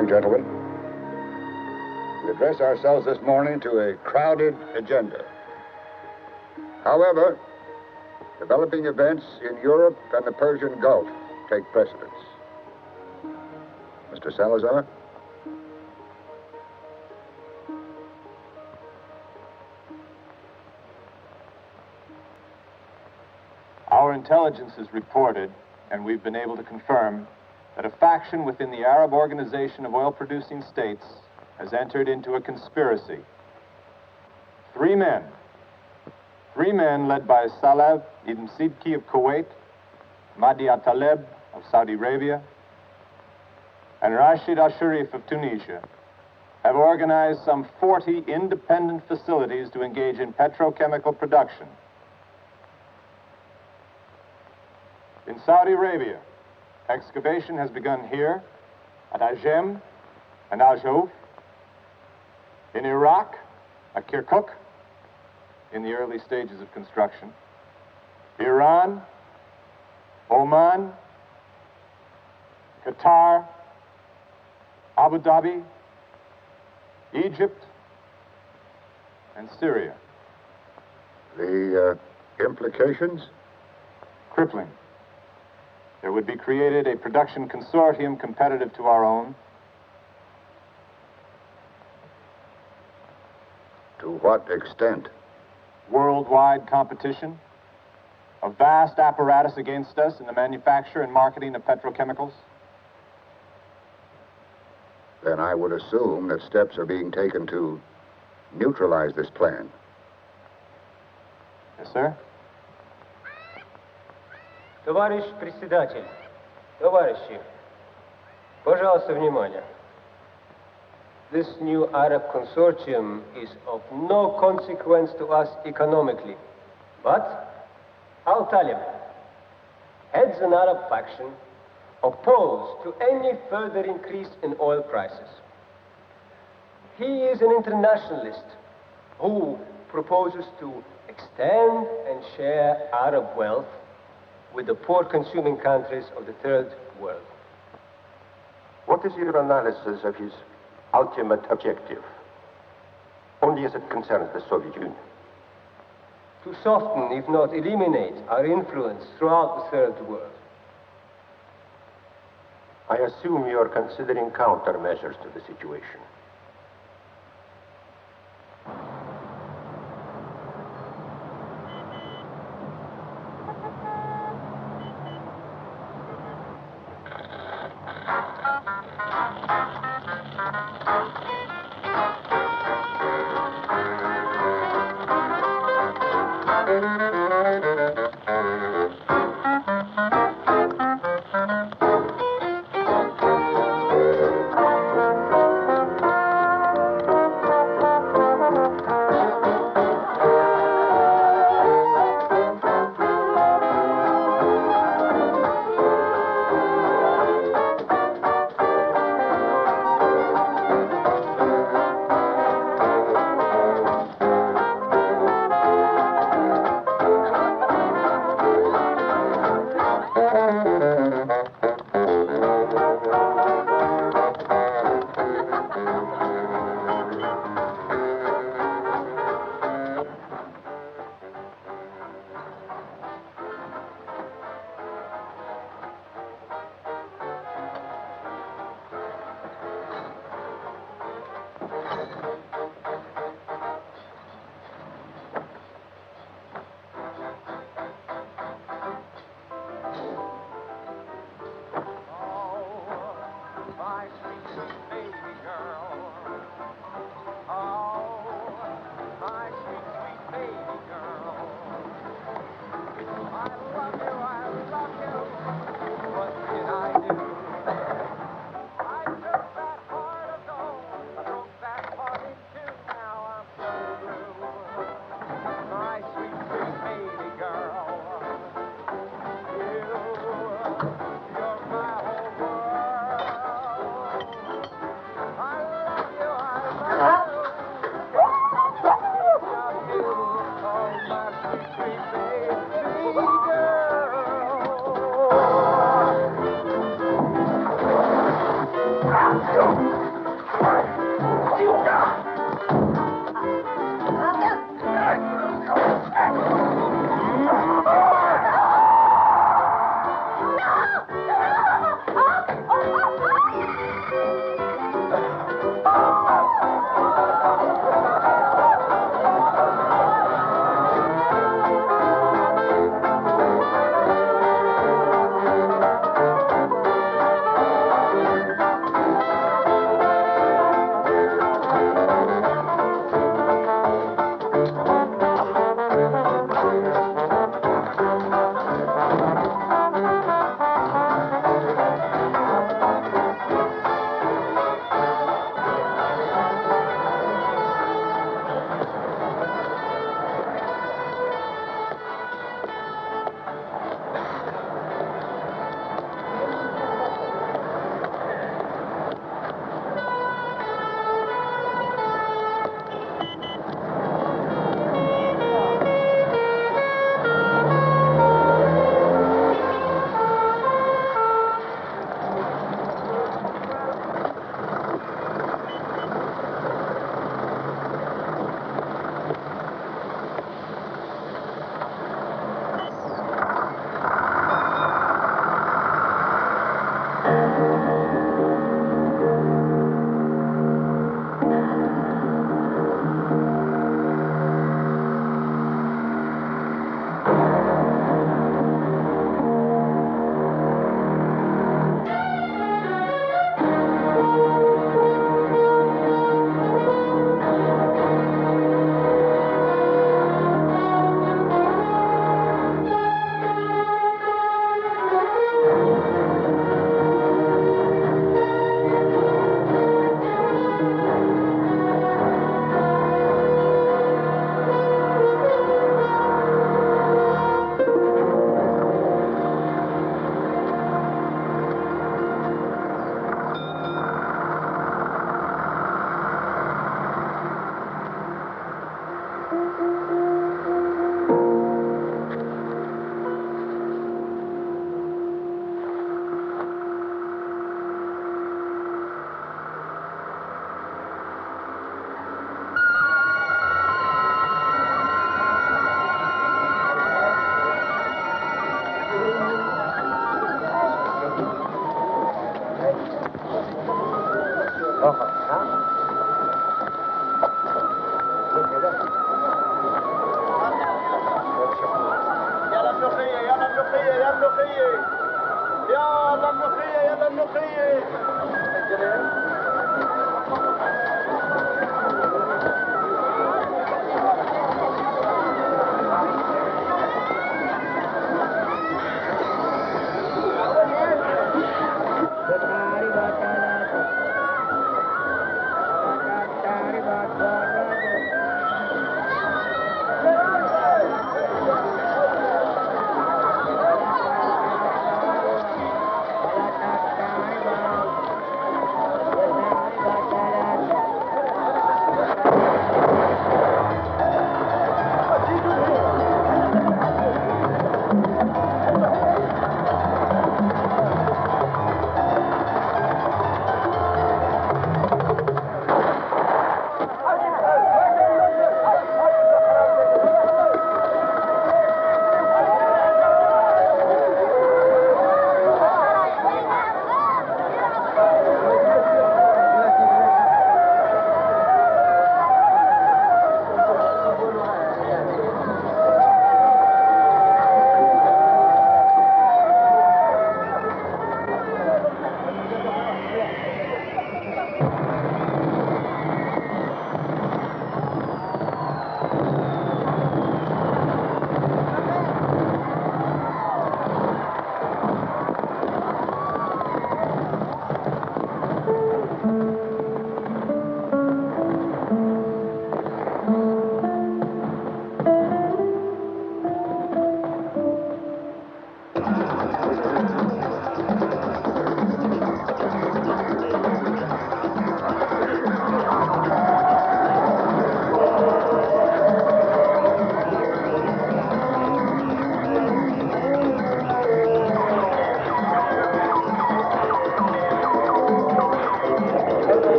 morning, gentlemen. We address ourselves this morning to a crowded agenda. However, developing events in Europe and the Persian Gulf take precedence. Mr. Salazar? Our intelligence has reported, and we've been able to confirm, that a faction within the Arab Organization of Oil-Producing States has entered into a conspiracy. Three men led by Saleh ibn Sidki of Kuwait, Mahdi al-Taleb of Saudi Arabia, and Rashid al-Sharif of Tunisia, have organized some 40 independent facilities to engage in petrochemical production. In Saudi Arabia, excavation has begun here at Ajem and Al Jouf. In Iraq, at Kirkuk, in the early stages of construction. Iran, Oman, Qatar, Abu Dhabi, Egypt, and Syria. The implications? Crippling. There would be created a production consortium competitive to our own. To what extent? Worldwide competition. A vast apparatus against us in the manufacture and marketing of petrochemicals. Then I would assume that steps are being taken to neutralize this plan. Yes, sir. Товарищ председатель, товарищи, пожалуйста, внимание. This new Arab consortium is of no consequence to us economically. But Al-Talib heads an Arab faction opposed to any further increase in oil prices. He is an internationalist who proposes to extend and share Arab wealth with the poor consuming countries of the third world. What is your analysis of his ultimate objective, only as it concerns the Soviet Union? To soften, if not eliminate, our influence throughout the third world. I assume you are considering countermeasures to the situation.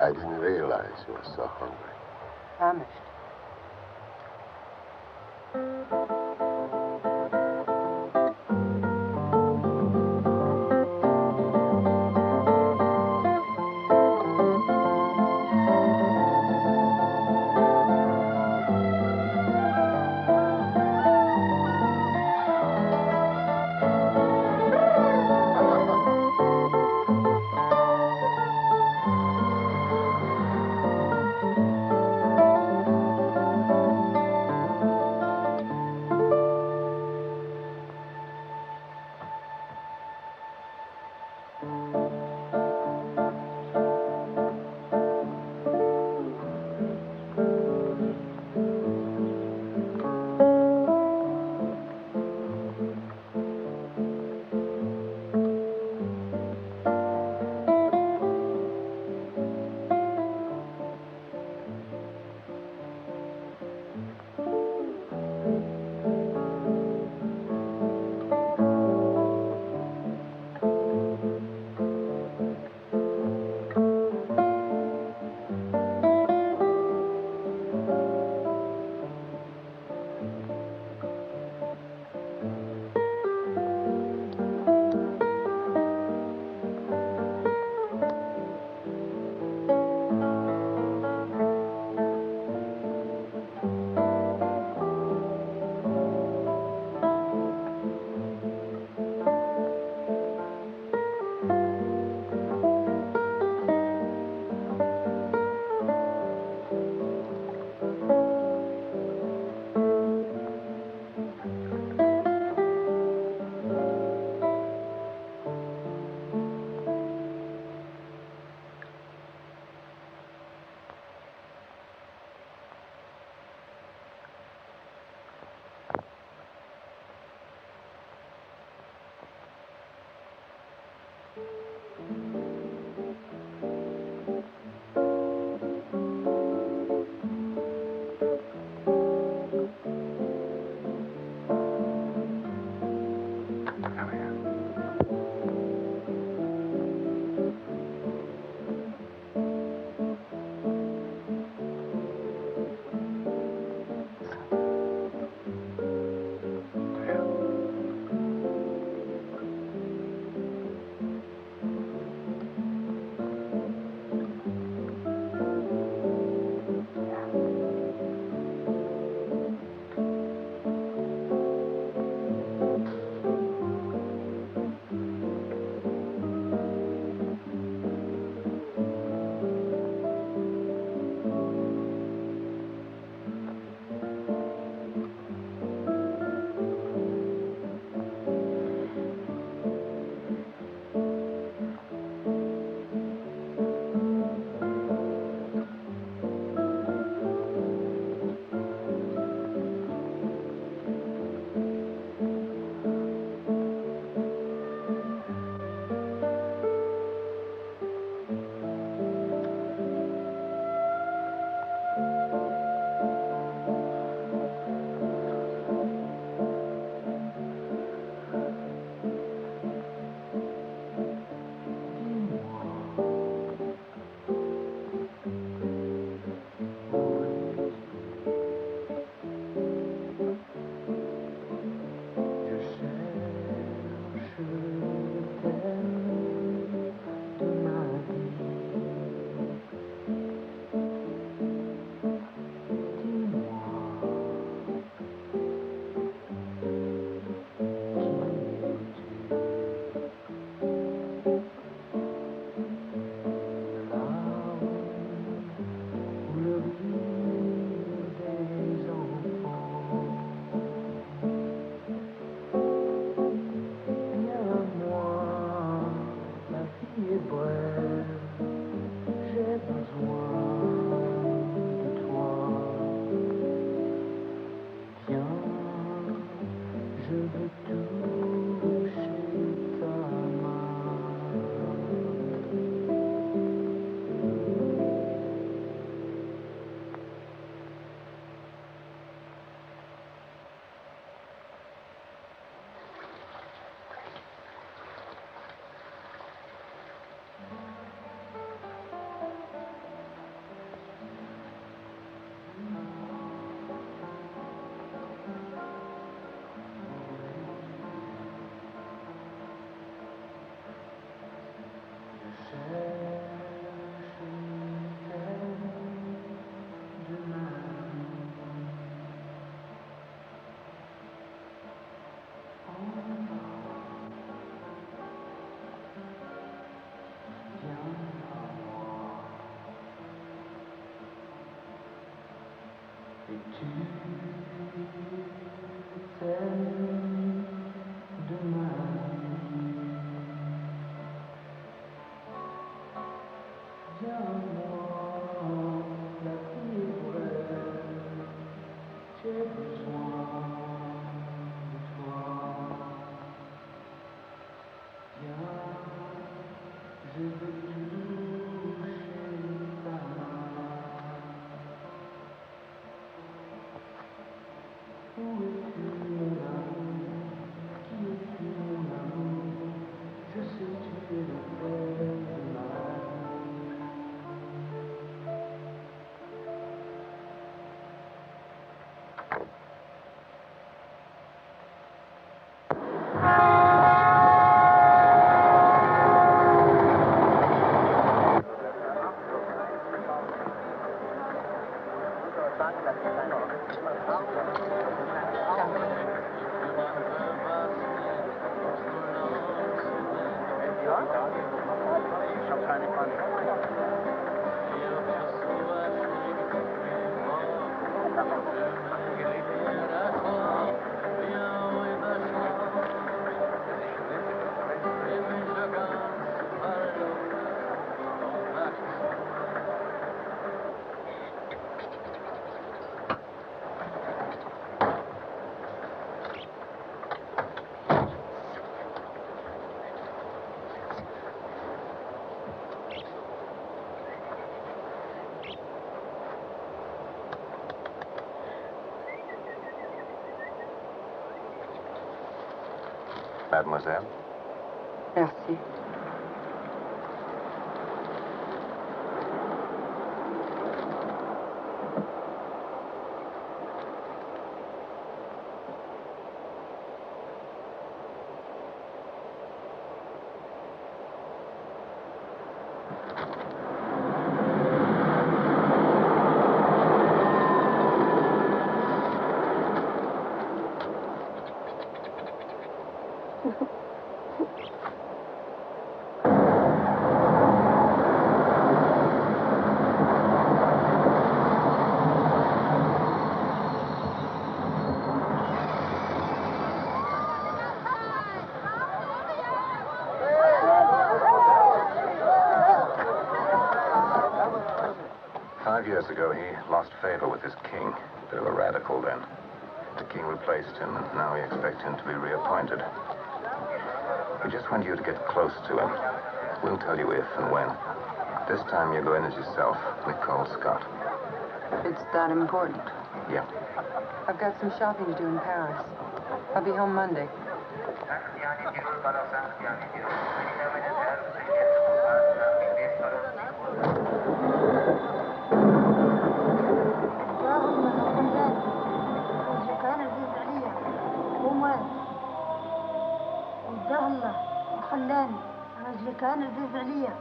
I didn't realize you were so hungry. Famished. Mademoiselle? Merci. Years ago, he lost favor with his king. Bit of a radical then. The king replaced him, and now we expect him to be reappointed. We just want you to get close to him. We'll tell you if and when. This time you're going as yourself, Nicole Scott. It's that important. Yeah. I've got some shopping to do in Paris. I'll be home Monday. خلاني رجلي كان عزيز عليا.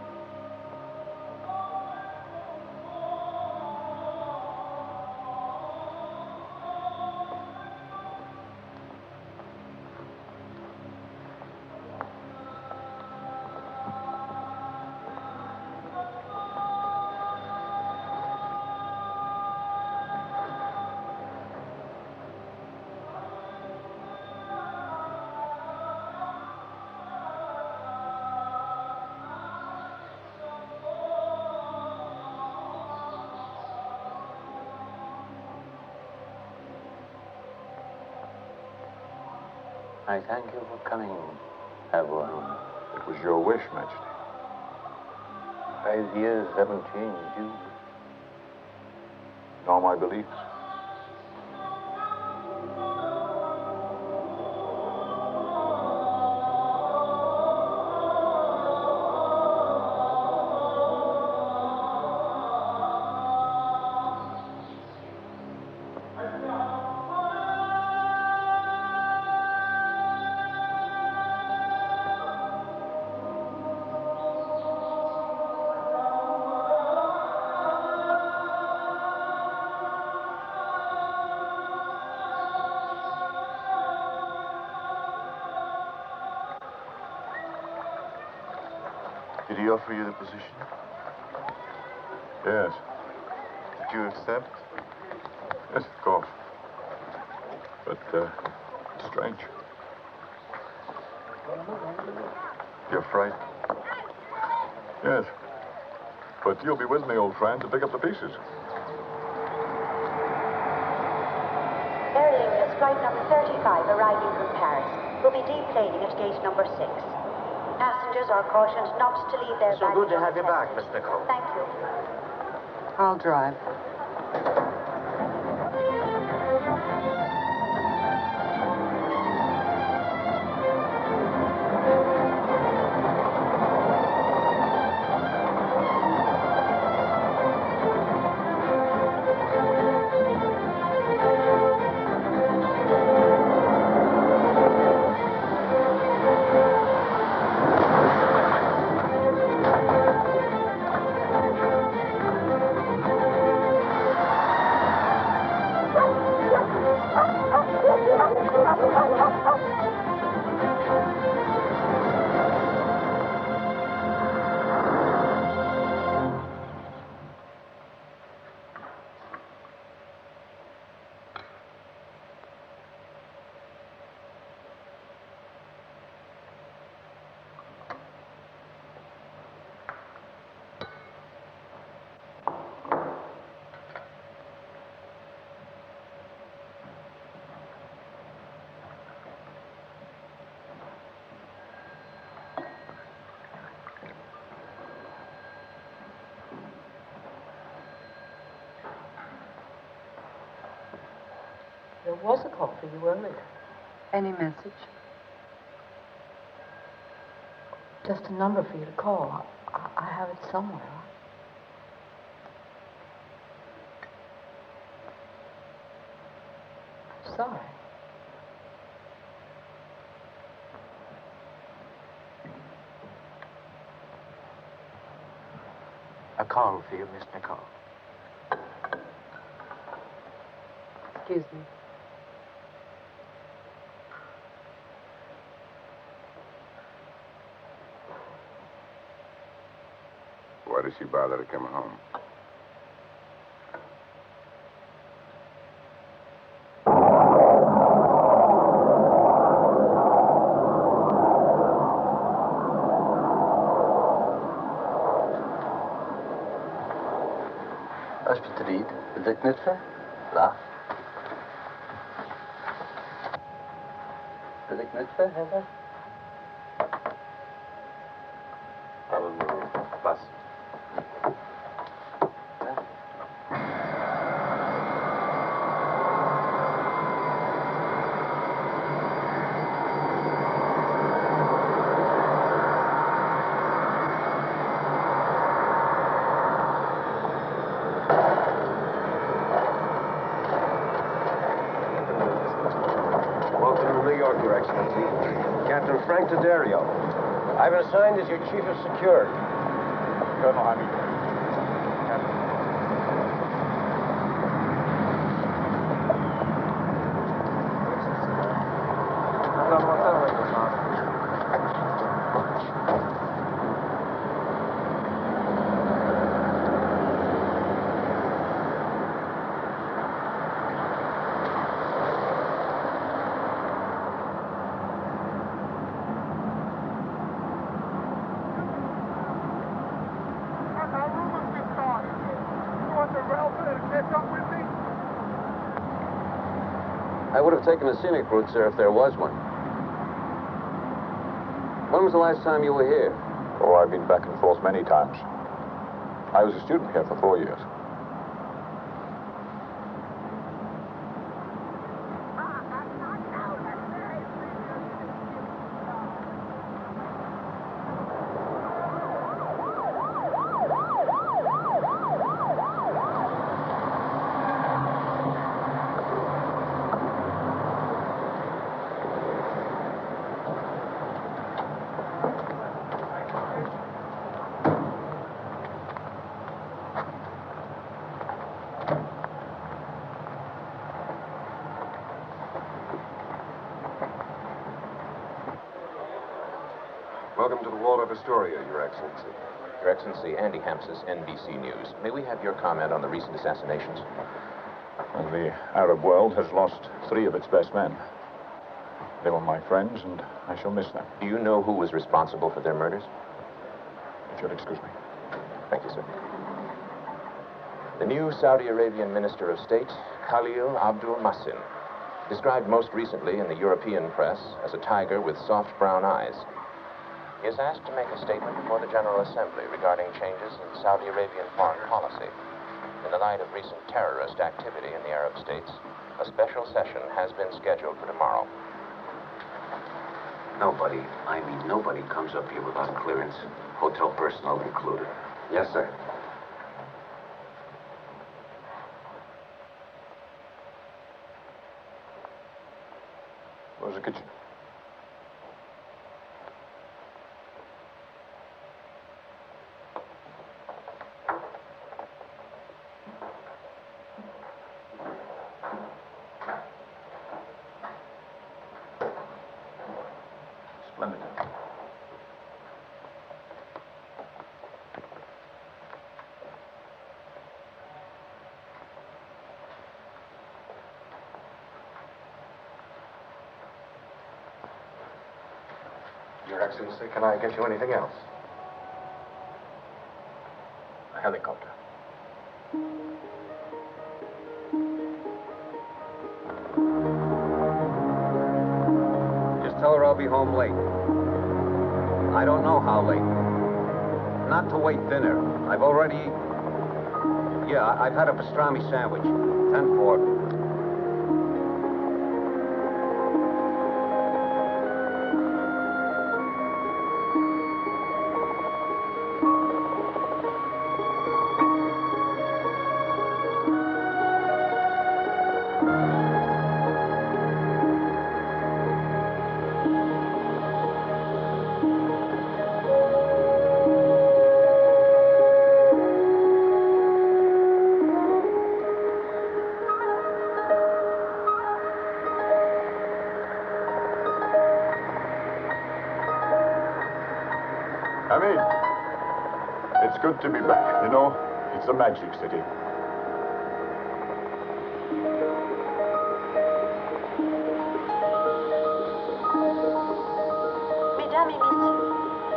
I thank you for coming, everyone. It was your wish, Majesty. 5 years haven't changed you. Nor my beliefs. Did he offer you the position? Yes. Did you accept? Yes, of course. But, it's strange. You're afraid? Yes. But you'll be with me, old friend, to pick up the pieces. Aer Lingus flight number 35 arriving from Paris will be deplaning at gate number 6. Passengers are cautioned not to leave their So baggage good to on have the you back, terminal. Miss Nicole. Thank you. I'll drive. There was a call for you earlier. Any message? Just a number for you to call. I have it somewhere. I'm sorry. A call for you, Miss Nicole. Excuse me. Why does she bother to come home? Alsjeblieft, wil ik knutsen? Laag. Wil ik knutsen hebben? Pas. Captain Frank D'Addario. I've been assigned as your chief of security. Colonel Hamid. I would have taken a scenic route, sir, if there was one. When was the last time you were here? Oh, I've been back and forth many times. I was a student here for 4 years. Welcome to the Wall of Astoria, Your Excellency. Your Excellency, Andy Hampsis, NBC News. May we have your comment on the recent assassinations? And the Arab world has lost 3 of its best men. They were my friends, and I shall miss them. Do you know who was responsible for their murders? If you'll excuse me. Thank you, sir. The new Saudi Arabian Minister of State, Khalil Abdul Masin, described most recently in the European press as a tiger with soft brown eyes. He is asked to make a statement before the General Assembly regarding changes in Saudi Arabian foreign policy. In the light of recent terrorist activity in the Arab states, a special session has been scheduled for tomorrow. Nobody comes up here without clearance. Hotel personnel included. Yes, sir. Where's the kitchen? Splendid. Your Excellency, can I get you anything else? A helicopter. Just tell her I'll be home late. I don't know how late. Not to wait dinner. I've already... Yeah, I've had a pastrami sandwich. 10-4. Hamid, it's good to be back. You know, it's a magic city. Mesdames et messieurs,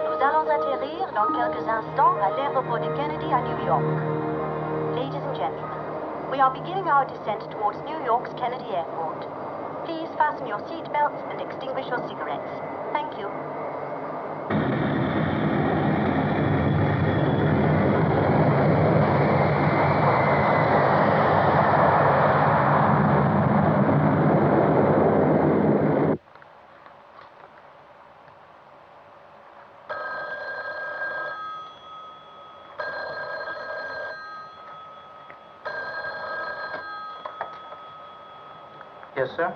nous allons atterrir dans quelques instants à l'aéroport de Kennedy à New York. Ladies and gentlemen, we are beginning our descent towards New York's Kennedy Airport. Please fasten your seatbelts and extinguish your cigarettes. Thank you. Yes, sir.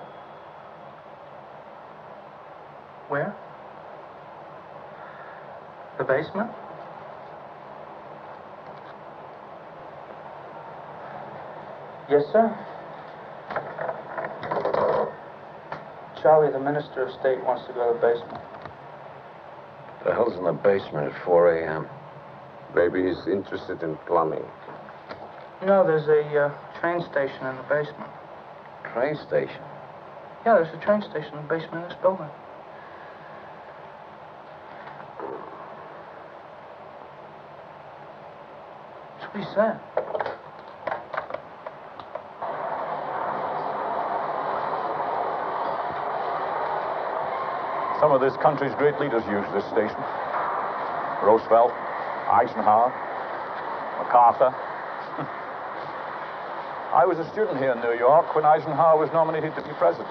Where? The basement? Yes, sir. Charlie, the Minister of State, wants to go to the basement. The hell's in the basement at 4 a.m.? Maybe he's interested in plumbing. No, there's a train station in the basement. Train station? Yeah, there's a train station in the basement of this building. That's what he said. Some of this country's great leaders use this station. Roosevelt, Eisenhower, MacArthur. I was a student here in New York when Eisenhower was nominated to be president.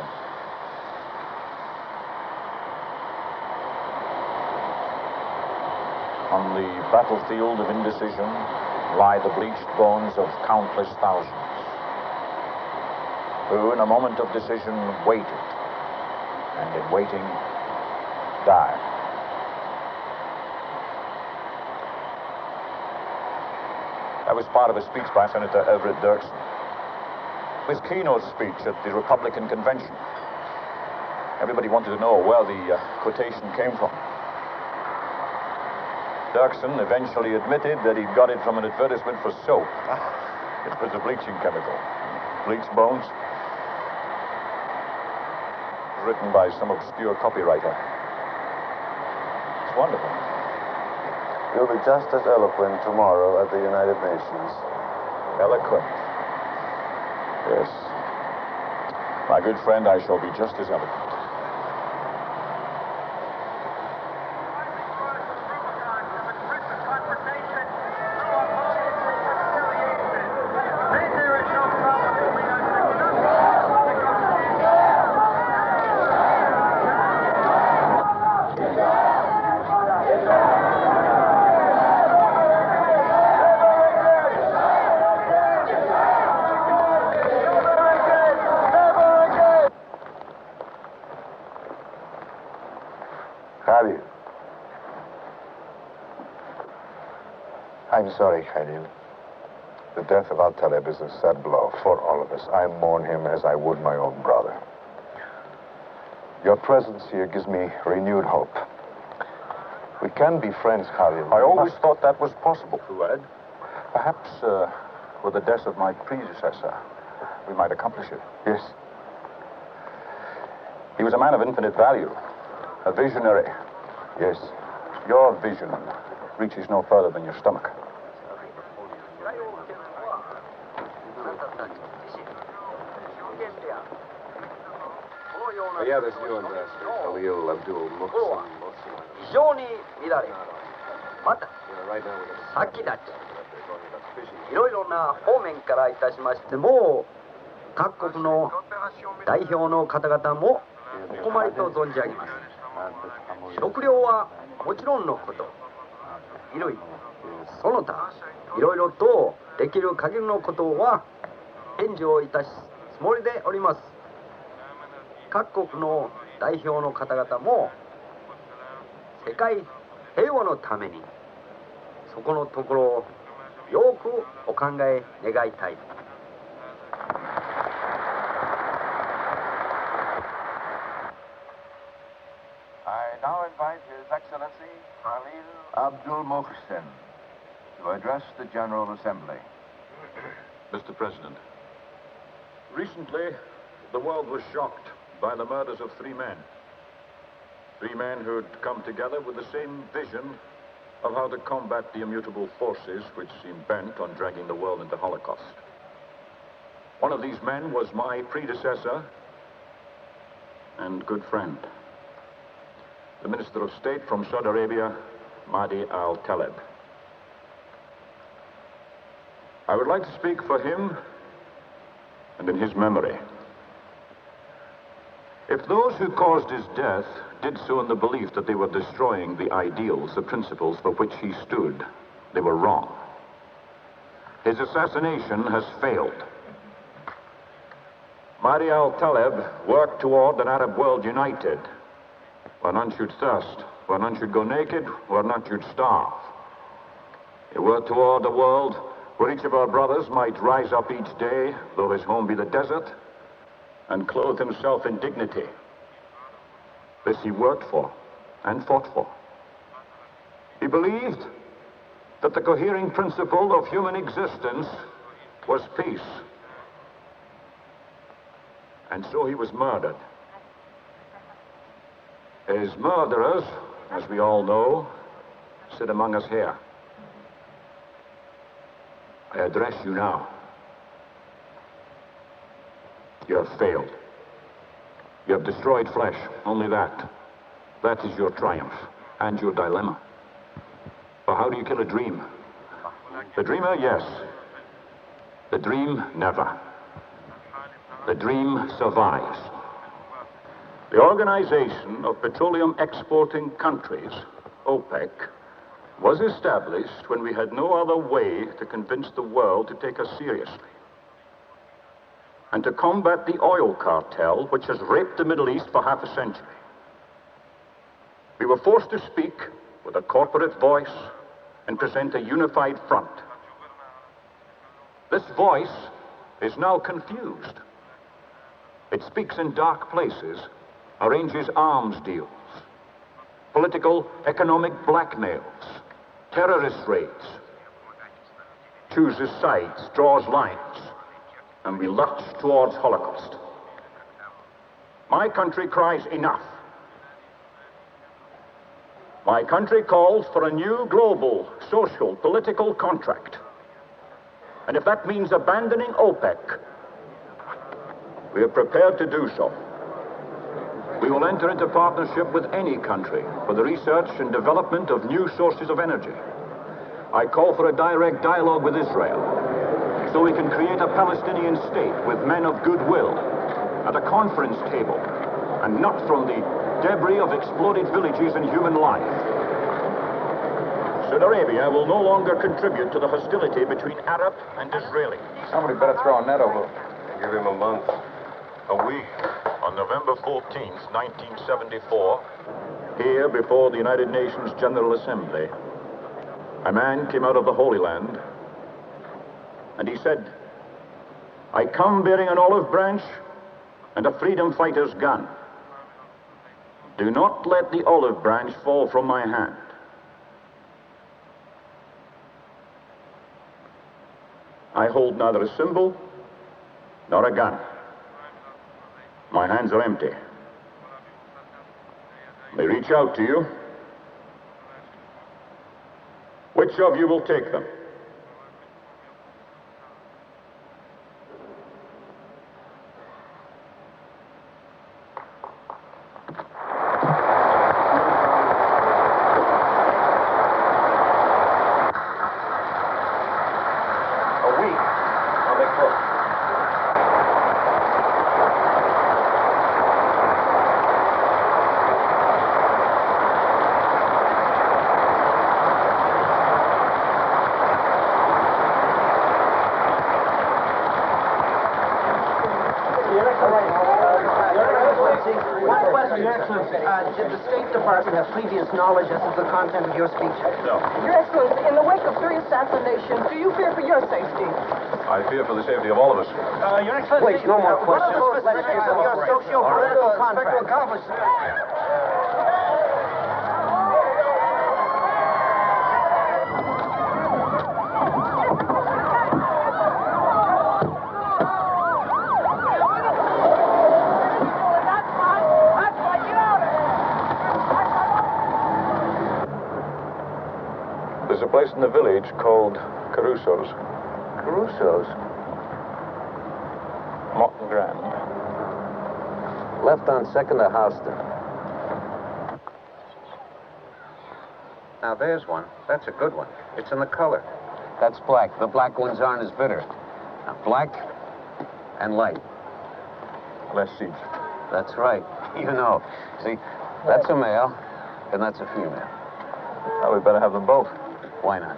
On the battlefield of indecision lie the bleached bones of countless thousands who, in a moment of decision, waited, and in waiting, died. That was part of a speech by Senator Everett Dirksen. His keynote speech at the Republican convention. Everybody wanted to know where the quotation came from. Dirksen eventually admitted that he got it from an advertisement for soap. It was a bleaching chemical. bleached bones. Written by some obscure copywriter. It's wonderful. You'll be just as eloquent tomorrow at the United Nations. Eloquent. Yes. My good friend, I shall be just as eloquent. Khalil. I'm sorry, Khalil. The death of Al-Taleb is a sad blow for all of us. I mourn him as I would my own brother. Your presence here gives me renewed hope. We can be friends, Khalil. I always thought that was possible, Fuad. Perhaps, with the death of my predecessor, we might accomplish it. Yes. He was a man of infinite value. A visionary. Yes. Your vision reaches no further than your stomach. Yeah, this new ambassador, Khalil Abdul Muhsin. 非常に乱れ、また Right now we're 先立ちいろいろな方面からいたしましても各国の代表の方々もお困りと存じ上げます。食料はもちろんのこと衣類その他いろいろとできる限りのことは援助をいたすつもりでおります。各国の代表の方々も世界平和のためにそこのところをよくお考え願いたい。I now invite His Excellency Khalil Abdul Muhsin to address the General Assembly. Mr. President, recently the world was shocked by the murders of three men. Three men who'd come together with the same vision of how to combat the immutable forces which seem bent on dragging the world into Holocaust. One of these men was my predecessor and good friend, the Minister of State from Saudi Arabia, Mahdi Al-Taleb. I would like to speak for him and in his memory. If those who caused his death did so in the belief that they were destroying the ideals, the principles for which he stood, they were wrong. His assassination has failed. Mahdi al-Taleb worked toward an Arab world united, where none should thirst, where none should go naked, where none should starve. He worked toward a world where each of our brothers might rise up each day, though his home be the desert, and clothe himself in dignity. This he worked for and fought for. He believed that the cohering principle of human existence was peace. And so he was murdered. His murderers, as we all know, sit among us here. I address you now. You have failed. You have destroyed flesh, only that. That is your triumph and your dilemma. For how do you kill a dream? The dreamer, yes. The dream, never. The dream survives. The Organization of Petroleum Exporting Countries, OPEC, was established when we had no other way to convince the world to take us seriously, and to combat the oil cartel which has raped the Middle East for half a century. We were forced to speak with a corporate voice and present a unified front. This voice is now confused. It speaks in dark places, arranges arms deals, political, economic blackmails, terrorist raids, chooses sides, draws lines, and we lurch towards Holocaust. My country cries enough. My country calls for a new global, social, political contract. And if that means abandoning OPEC, we are prepared to do so. We will enter into partnership with any country for the research and development of new sources of energy. I call for a direct dialogue with Israel, so we can create a Palestinian state with men of goodwill at a conference table, and not from the debris of exploded villages and human life. Saudi Arabia will no longer contribute to the hostility between Arab and Israeli. Somebody better throw a net over. Give him a month. A week. On November 14th, 1974, here before the United Nations General Assembly, a man came out of the Holy Land, and he said, "I come bearing an olive branch and a freedom fighter's gun. Do not let the olive branch fall from my hand." I hold neither a symbol nor a gun. My hands are empty. They reach out to you. Which of you will take them? Did the State Department have previous knowledge as to the content of your speech? No. Your Excellency, in the wake of the assassination, do you fear for your safety? I fear for the safety of all of us. Your Excellency, Please, no more questions. What are the specifics of your socio-political contract? There's a place in the village called Caruso's. Caruso's? Morton Grand. Left on 2nd to Houston. Now, there's one. That's a good one. It's in the color. That's black. The black ones aren't as bitter. Now, black and light. Less seeds. That's right. You know. See, that's a male, and that's a female. Well, we better have them both. Why not?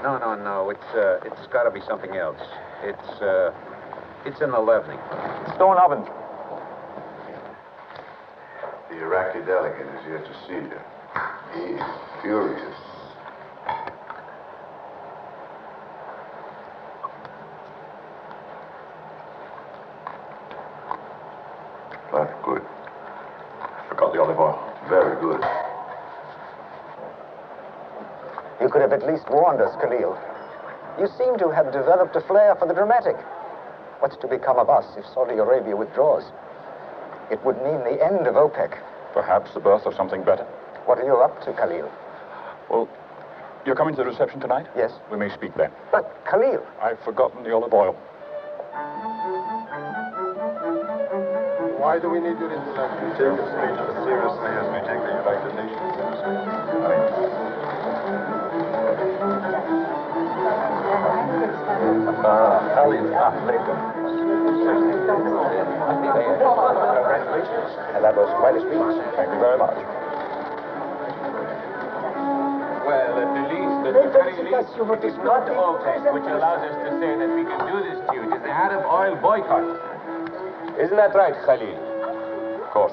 No. It's got to be something else. It's in the Levny. Stone oven. The Iraqi delegate is here to see you. He is furious. That's good. Forgot the olive oil. Very good. You could have at least warned us, Khalil. You seem to have developed a flair for the dramatic. What's to become of us if Saudi Arabia withdraws? It would mean the end of OPEC. Perhaps the birth of something better. What are you up to, Khalil? Well, you're coming to the reception tonight? Yes. We may speak then. But, Khalil... I've forgotten the olive oil. Why do we need your intellect? You take your speech as seriously as we take the United Nations seriously. And that was quite a speech. Thank you very much. Well, at the least, at the very least, it's not OPEC which allows us to say that we can do this to you. It is the Arab oil boycott. Isn't that right, Khalil? Of course.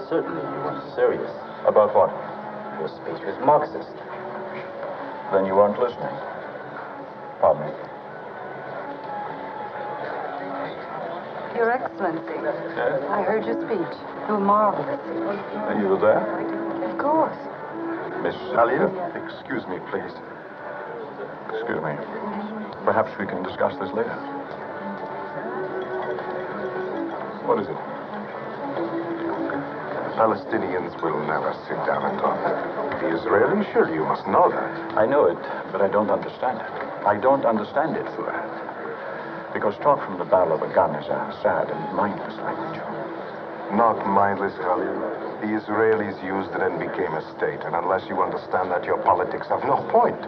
Certainly, you were serious. About what? Your speech was Marxist. Then you weren't listening. Pardon me. Your Excellency. Yes? I heard your speech. You were marvelous. And you were there? Of course. Miss Alia? Excuse me, please. Excuse me. Perhaps we can discuss this later. What is it? Palestinians will never sit down and talk. The Israelis, surely you must know that. I know it, but I don't understand it. I don't understand it, Fuad. Because talk from the barrel of a gun is a sad and mindless language. Not mindless, Khalil. The Israelis used it and became a state, and unless you understand that, your politics have no point.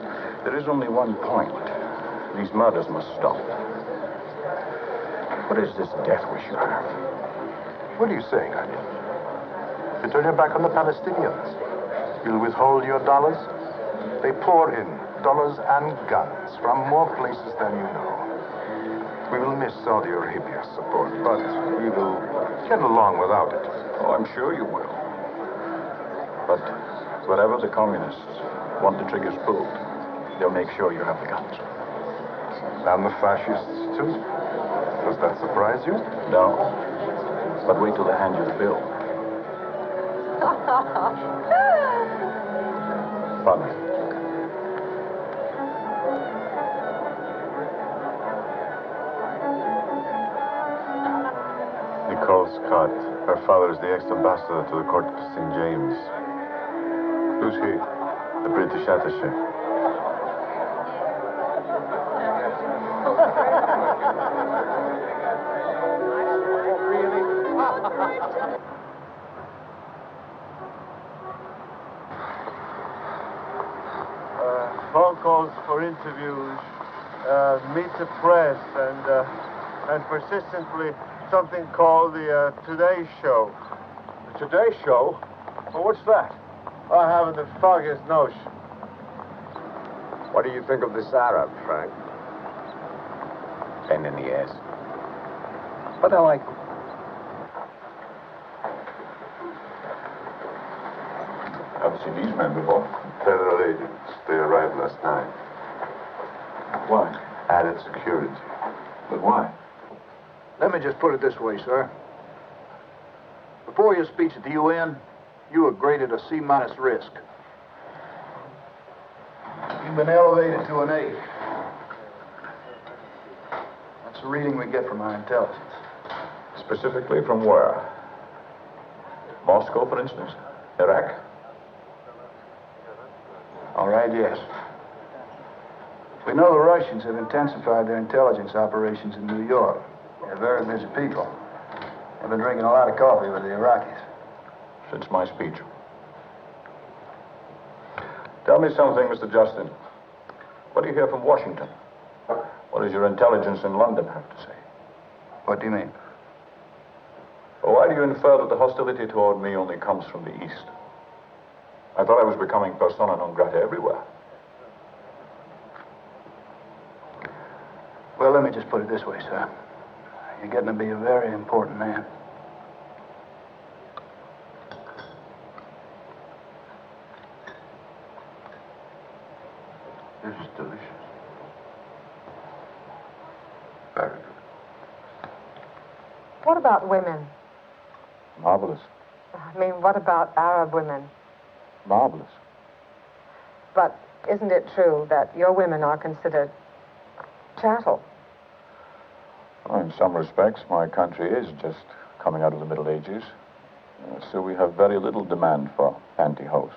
There is only one point. These murders must stop. What is this death wish you have? What are you saying, Khalil? You turn your back on the Palestinians. You'll withhold your dollars? They pour in dollars and guns from more places than you know. We will miss Saudi Arabia's support, but we will get along without it. Oh, I'm sure you will. But wherever the communists want the triggers pulled, they'll make sure you have the guns. And the fascists, too? Does that surprise you? No. But wait till they hand you the bill. Funny. Nicole Scott. Her father is the ex-ambassador to the court of St. James. Who's he? The British attaché. Phone calls for interviews, meet the press, and persistently something called the Today Show. The Today Show? Well, what's that? I haven't the foggiest notion. What do you think of this Arab, Frank? Pain in the ass. But I like him. Haven't seen these men before. Federal agents. They arrived last night. Why? Added security. But why? Let me just put it this way, sir. Before your speech at the UN, you were graded a C- risk. You've been elevated to an A. That's the reading we get from our intelligence. Specifically from where? Moscow, for instance? Iraq? All right, yes. We know the Russians have intensified their intelligence operations in New York. They're very busy people. They've been drinking a lot of coffee with the Iraqis. Since my speech. Tell me something, Mr. Justin. What do you hear from Washington? What does your intelligence in London have to say? What do you mean? Well, why do you infer that the hostility toward me only comes from the East? I thought I was becoming persona non grata everywhere. Well, let me just put it this way, sir. You're getting to be a very important man. This is delicious. Very good. What about women? Marvelous. I mean, what about Arab women? Marvelous. But isn't it true that your women are considered chattel? Well, in some respects, my country is just coming out of the Middle Ages. So we have very little demand for pantyhose.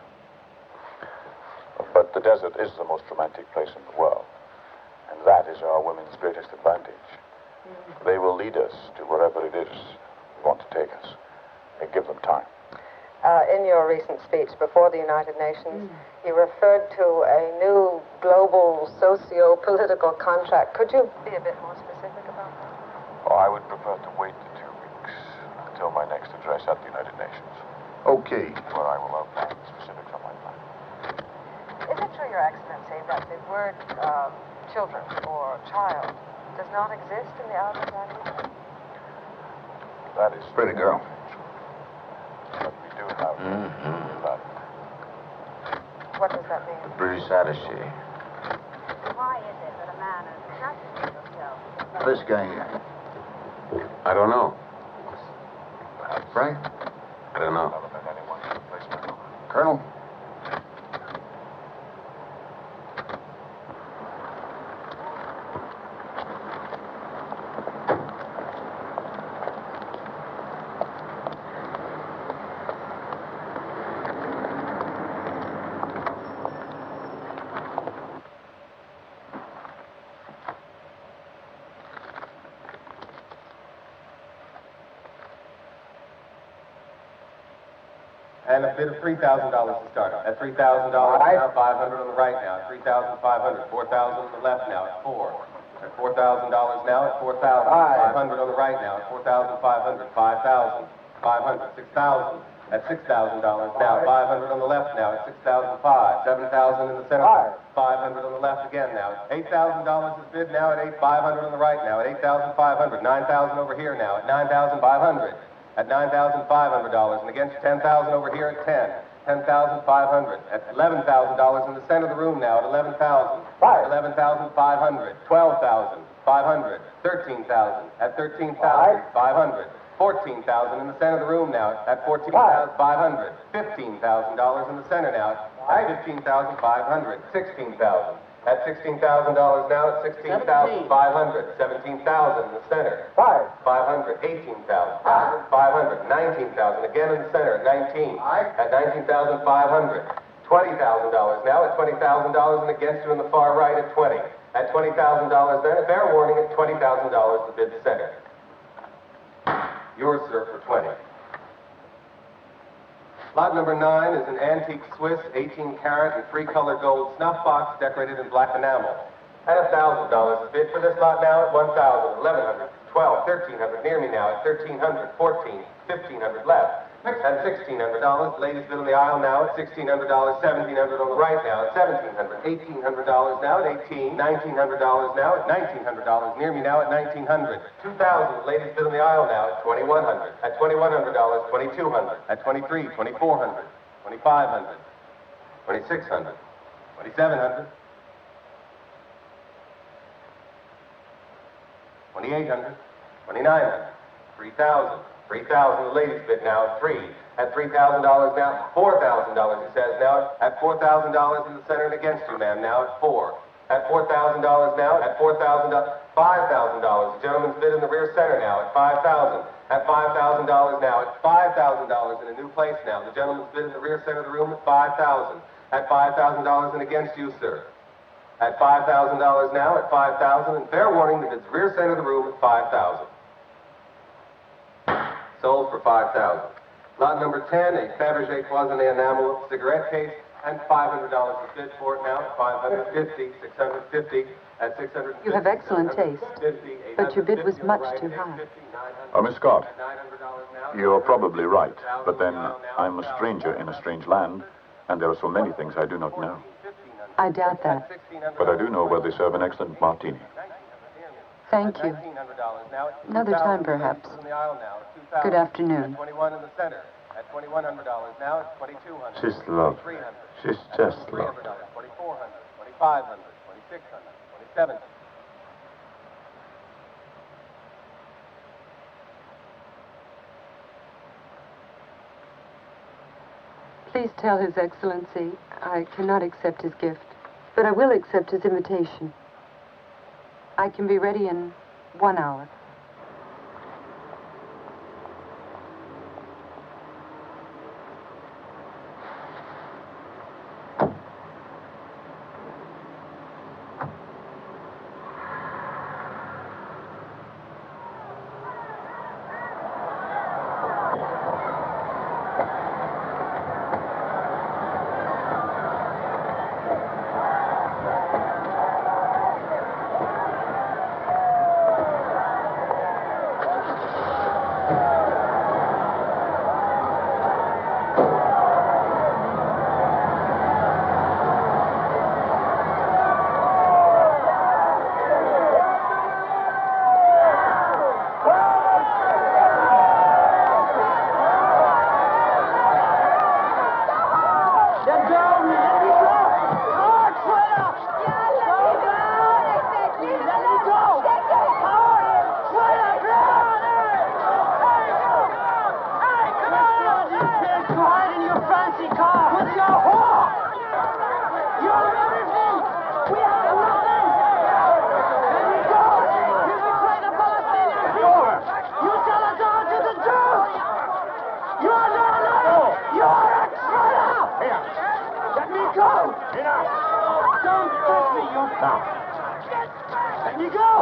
But the desert is the most romantic place in the world. And that is our women's greatest advantage. They will lead us to wherever it is they want to take us. We give them time. In your recent speech before the United Nations, you referred to a new global socio-political contract. Could you be a bit more specific about that? Oh, I would prefer to wait the 2 weeks until my next address at the United Nations. Okay. Where I will outline the specifics of my plan. Is it true, Your Excellency, that the word children or child does not exist in the Arabic language? That is pretty girl. But we do have that. What does that mean? British attaché. Why is it that a man as trusted himself? This guy here. I don't know. Frank? I don't know. Colonel? And a bid of $3,000 to start on. At $3,000 now, 500 on the right now. At 3,500. 4,000 on the left now. At 4. At $4,000 now. At 4,000. 500 on the right now. At 4,500. 5,000. 500. 6,000. At $6,000 now. 500 on the left now. At 6,005. 7,000 in the center. 500 on the left again now. $8,000 is bid now at 8,500 on the right now. At 8,500. 9,000 over here now. At 9,500. At $9,500. And against 10,000 over here at 10. 10,500. At $11,000 in the center of the room now. At 11,000. 11,500. 12,000. 500. 13,000. At 13,500. 14,000 in the center of the room now at 14,500. $15,000 in the center now at 15,500. 16,000. At $16,000 now at 16,500. 17,000 in the center. 500. 18,000. 500. 19,000 again in the center at 19. At 19,500. $20,000 now at $20,000 and against you in the far right at 20. At $20,000 then, a fair warning at $20,000 the bid center. Yours, sir, for 20. Lot number 9 is an antique Swiss 18-karat and 3-color gold snuff box decorated in black enamel. At $1,000 bid for this lot now at 1,000, 1,100, 12, 1,300 near me now at 1,300, 14, 1,500 left. At $1,600, ladies bid on the aisle now at $1,600, $1,700 on the right now at $1,700, $1,800 now at $1,800, $1,900 now at $1,900 near me now at $1,900, $2,000, ladies bid on the aisle now at $2,100, at $2,100, $2,200, at $2,300, $2,400, $2,500, $2,600, $2,700, $2,800, $2,900, $3,000. $3,000, the ladies bid now at 3. At $3,000 now, $4,000, he says now. At $4,000 in the center and against you, ma'am, now at 4. At $4,000 now, at $4,000, $5,000. The gentleman's bid in the rear center now at $5,000. At $5,000 now, at $5,000 in a new place now. The gentleman's bid in the rear center of the room at $5,000. At $5,000 and against you, sir. At $5,000 now, at $5,000, and fair warning that it's rear center of the room at $5,000. Sold for $5,000. Lot number 10, a Fabergé cloisonné enamel cigarette case, and $500 is bid for it now. 550, 650, at 650. You have excellent taste, but your bid was much too high. Miss Scott, you're probably right, but then I'm a stranger in a strange land, and there are so many things I do not know. I doubt that. But I do know where they serve an excellent martini. Thank you. Another time, perhaps. Good afternoon. At $2,100 now, it's $2,200. She's lovely. She's just lovely. $2,400, $2,500, $2,600, $2,700. Please tell His Excellency I cannot accept his gift, but I will accept his invitation. I can be ready in 1 hour.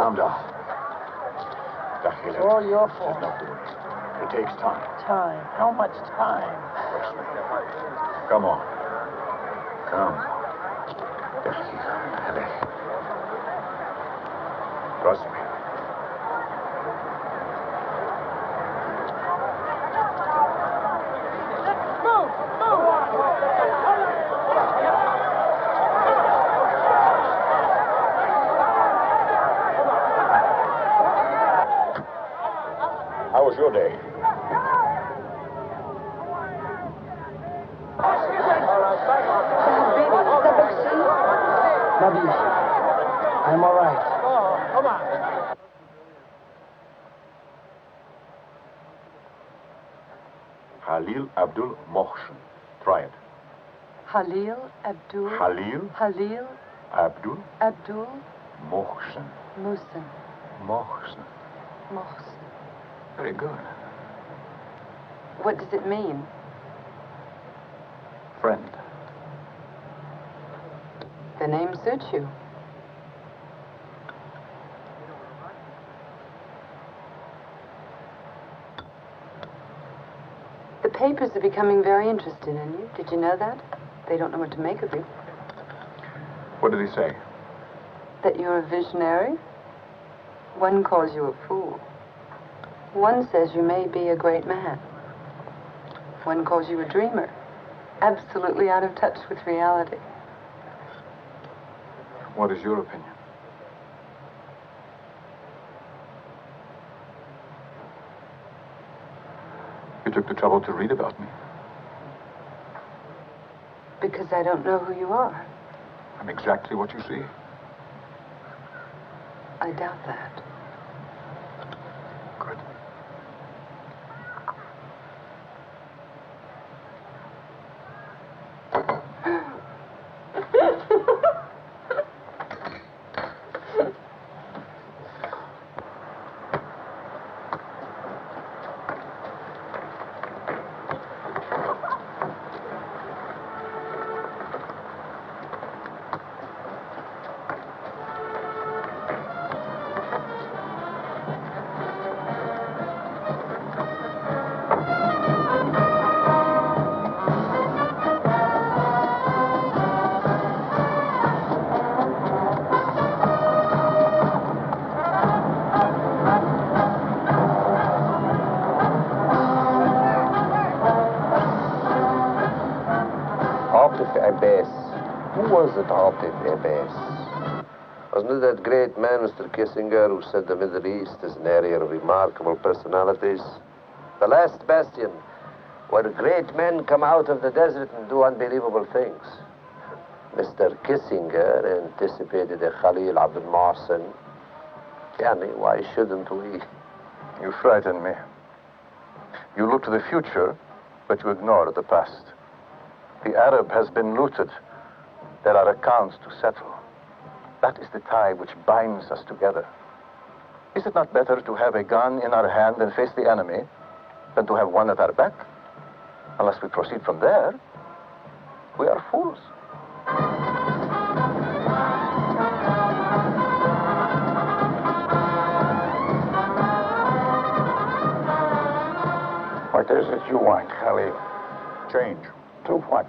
Calm down. It's all your fault. It takes time. Time? How much time? Come on. Come. Trust me. How was your day? Nabil, I'm all right. Oh, come on. Halil Abdul Mohsen. Try it. Halil Abdul. Halil Halil Abdul Abdul Mohsen. Musin. Mohsen. Mohsen. Very good. What does it mean? Friend. The name suits you. The papers are becoming very interested in you. Did you know that? They don't know what to make of you. What did he say? That you're a visionary. One calls you a fool. One says you may be a great man. One calls you a dreamer. Absolutely out of touch with reality. What is your opinion? You took the trouble to read about me. Because I don't know who you are. I'm exactly what you see. I doubt that. Good. Who was it Atif Abbas? Wasn't it that great man, Mr. Kissinger, who said the Middle East is an area of remarkable personalities? The last bastion, where great men come out of the desert and do unbelievable things. Mr. Kissinger anticipated a Khalil Abdul Mohsen. Yani, why shouldn't we? You frighten me. You look to the future, but you ignore the past. The Arab has been looted. There are accounts to settle. That is the tie which binds us together. Is it not better to have a gun in our hand and face the enemy than to have one at our back? Unless we proceed from there, we are fools. What is it you want, Khalil? Change. To what?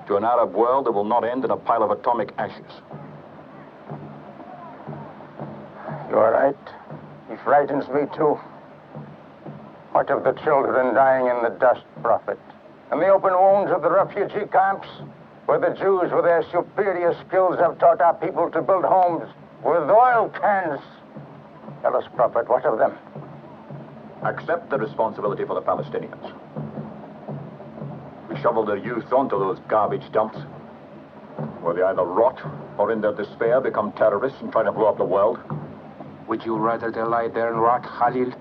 To an Arab world that will not end in a pile of atomic ashes. You're right. He frightens me, too. What of the children dying in the dust, Prophet? And the open wounds of the refugee camps, where the Jews, with their superior skills, have taught our people to build homes with oil cans? Tell us, Prophet, what of them? Accept the responsibility for the Palestinians. We shovel their youth onto those garbage dumps, where they either rot or in their despair become terrorists and try to blow up the world. Would you rather they lie there and rot, Khalil?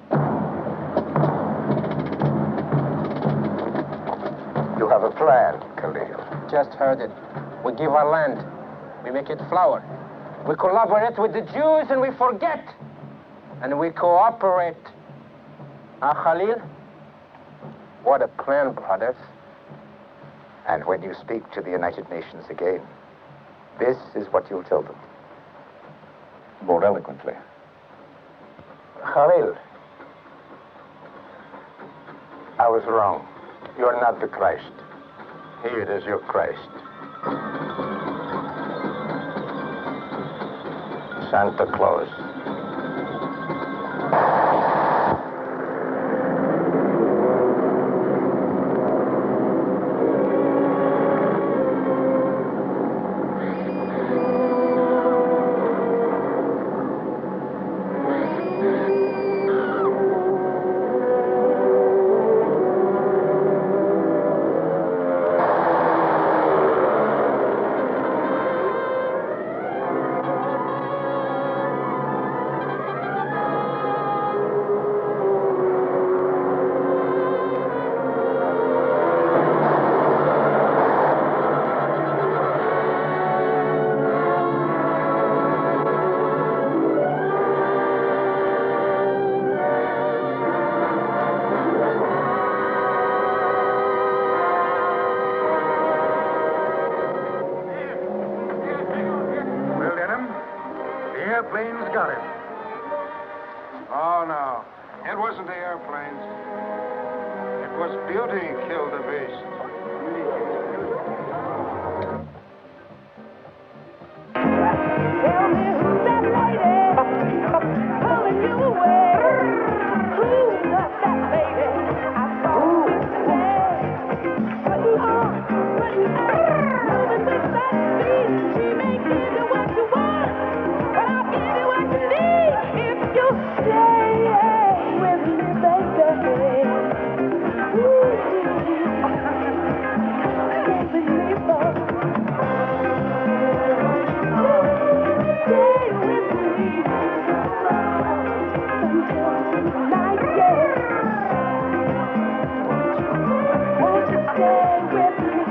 You have a plan, Khalil. Just heard it. We give our land. We make it flower. We collaborate with the Jews and we forget. And we cooperate. Khalil? What a plan, brothers. And when you speak to the United Nations again, this is what you'll tell them. More eloquently. Khalil, I was wrong. You're not the Christ. Here is your Christ. Santa Claus. Airplanes got him. Oh, no. It wasn't the airplanes. It was beauty killed the beast. Tell me who's that lady pulling you away? Who's that lady I saw today? Putting on, moving with that speed. She may give you what you want, but I'll give you what you need if you stay with me, baby. Ooh. Stay with me, boy. Stay with me until tonight, yeah. Won't you stay with me?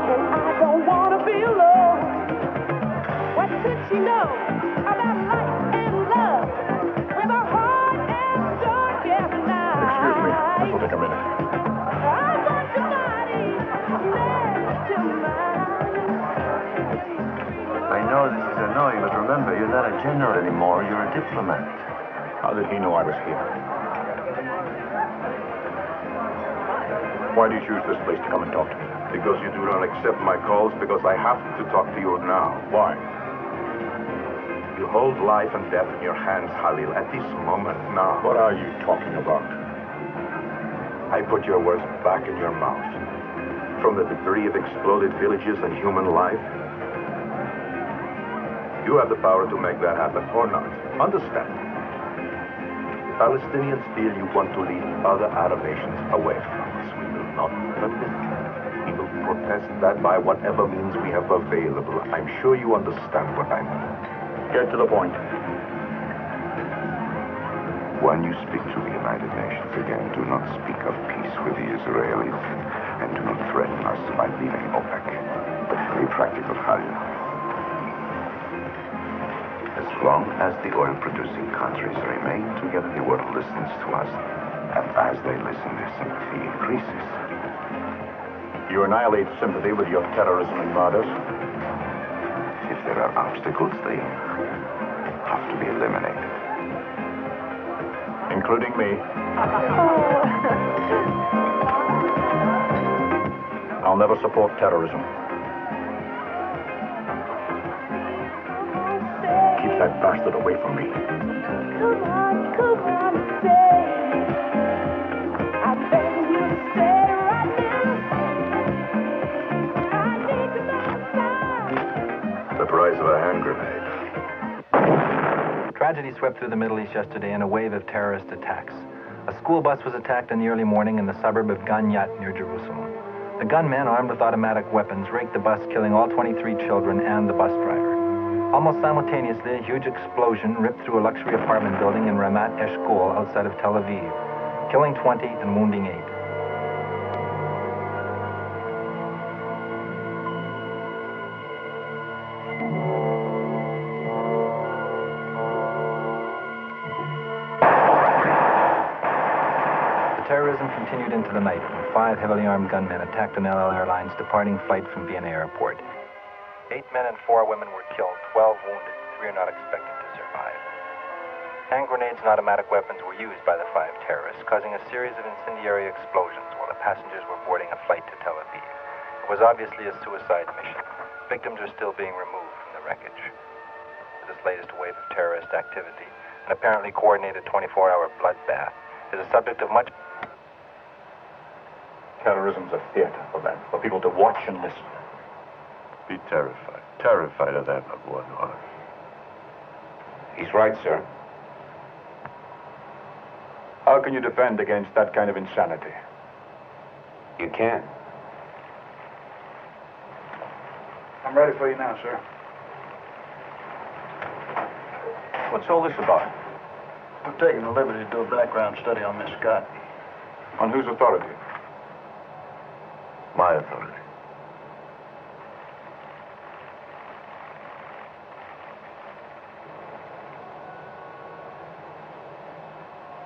And I don't want to be alone. What could she know about life and love with a heart as dark as night? Excuse me. This will take a minute. I want your body next to mine. I know this is annoying, but remember, you're not a general anymore. You're a diplomat. How did he know I was here? Why do you choose this place to come and talk to me? Because you do not accept my calls, because I have to talk to you now. Why? You hold life and death in your hands, Khalil, at this moment now. What are you talking about? I put your words back in your mouth. From the debris of exploded villages and human life. You have the power to make that happen, or not. Understand. The Palestinians feel you want to lead other Arab nations away from us. We will not permit it. We will protest that by whatever means we have available. I'm sure you understand what I mean. Get to the point. When you speak to the United Nations again, do not speak of peace with the Israelis, and do not threaten us by leaving OPEC. Be practical, Khalil. As long as the oil-producing countries remain together, the world listens to us. And as they listen, their sympathy increases. You annihilate sympathy with your terrorism and murders. If there are obstacles, they have to be eliminated. Including me. I'll never support terrorism. Keep that bastard away from me. Come on, stay. I'm begging you to stay right now. I need to know. The price of a hand grenade. Tragedy swept through the Middle East yesterday in a wave of terrorist attacks. A school bus was attacked in the early morning in the suburb of Ganyat near Jerusalem. The gunmen, armed with automatic weapons, raked the bus, killing all 23 children and the bus driver. Almost simultaneously, a huge explosion ripped through a luxury apartment building in Ramat Eshkol outside of Tel Aviv, killing 20 and wounding 8. Terrorism continued into the night when 5 heavily armed gunmen attacked an LL Airlines departing flight from Vienna Airport. 8 men and 4 women were killed, 12 wounded, 3 are not expected to survive. Hand grenades and automatic weapons were used by the 5 terrorists, causing a series of incendiary explosions while the passengers were boarding a flight to Tel Aviv. It was obviously a suicide mission. Victims are still being removed from the wreckage. This latest wave of terrorist activity, an apparently coordinated 24-hour bloodbath, is a subject of much... Terrorism's a theater for them, for people to watch and listen. Be terrified. Terrified of that, my boy Noir. He's right, sir. How can you defend against that kind of insanity? You can. I'm ready for you now, sir. What's all this about? We're taking the liberty to do a background study on Miss Scott. On whose authority? My authority.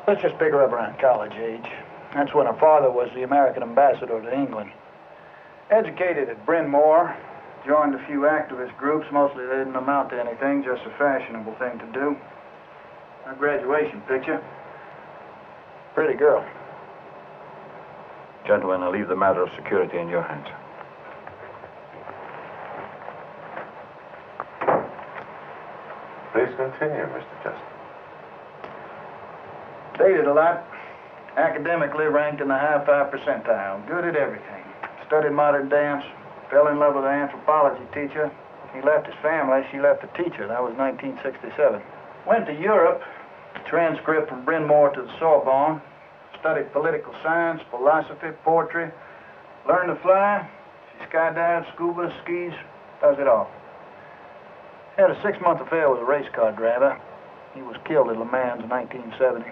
Let's just pick her up around college age. That's when her father was the American ambassador to England. Educated at Bryn Mawr, joined a few activist groups. Mostly they didn't amount to anything, just a fashionable thing to do. Her graduation picture. Pretty girl. Gentlemen, I'll leave the matter of security in your hands. Please continue, Mr. Chester. Dated a lot. Academically ranked in the high 5 percentile. Good at everything. Studied modern dance. Fell in love with an anthropology teacher. He left his family. She left the teacher. That was 1967. Went to Europe. Transcript from Bryn Mawr to the Sorbonne. Studied political science, philosophy, poetry. Learned to fly. She skydives, scuba, skis. Does it all. Had a 6-month affair with a race car driver. He was killed at Le Mans in 1970.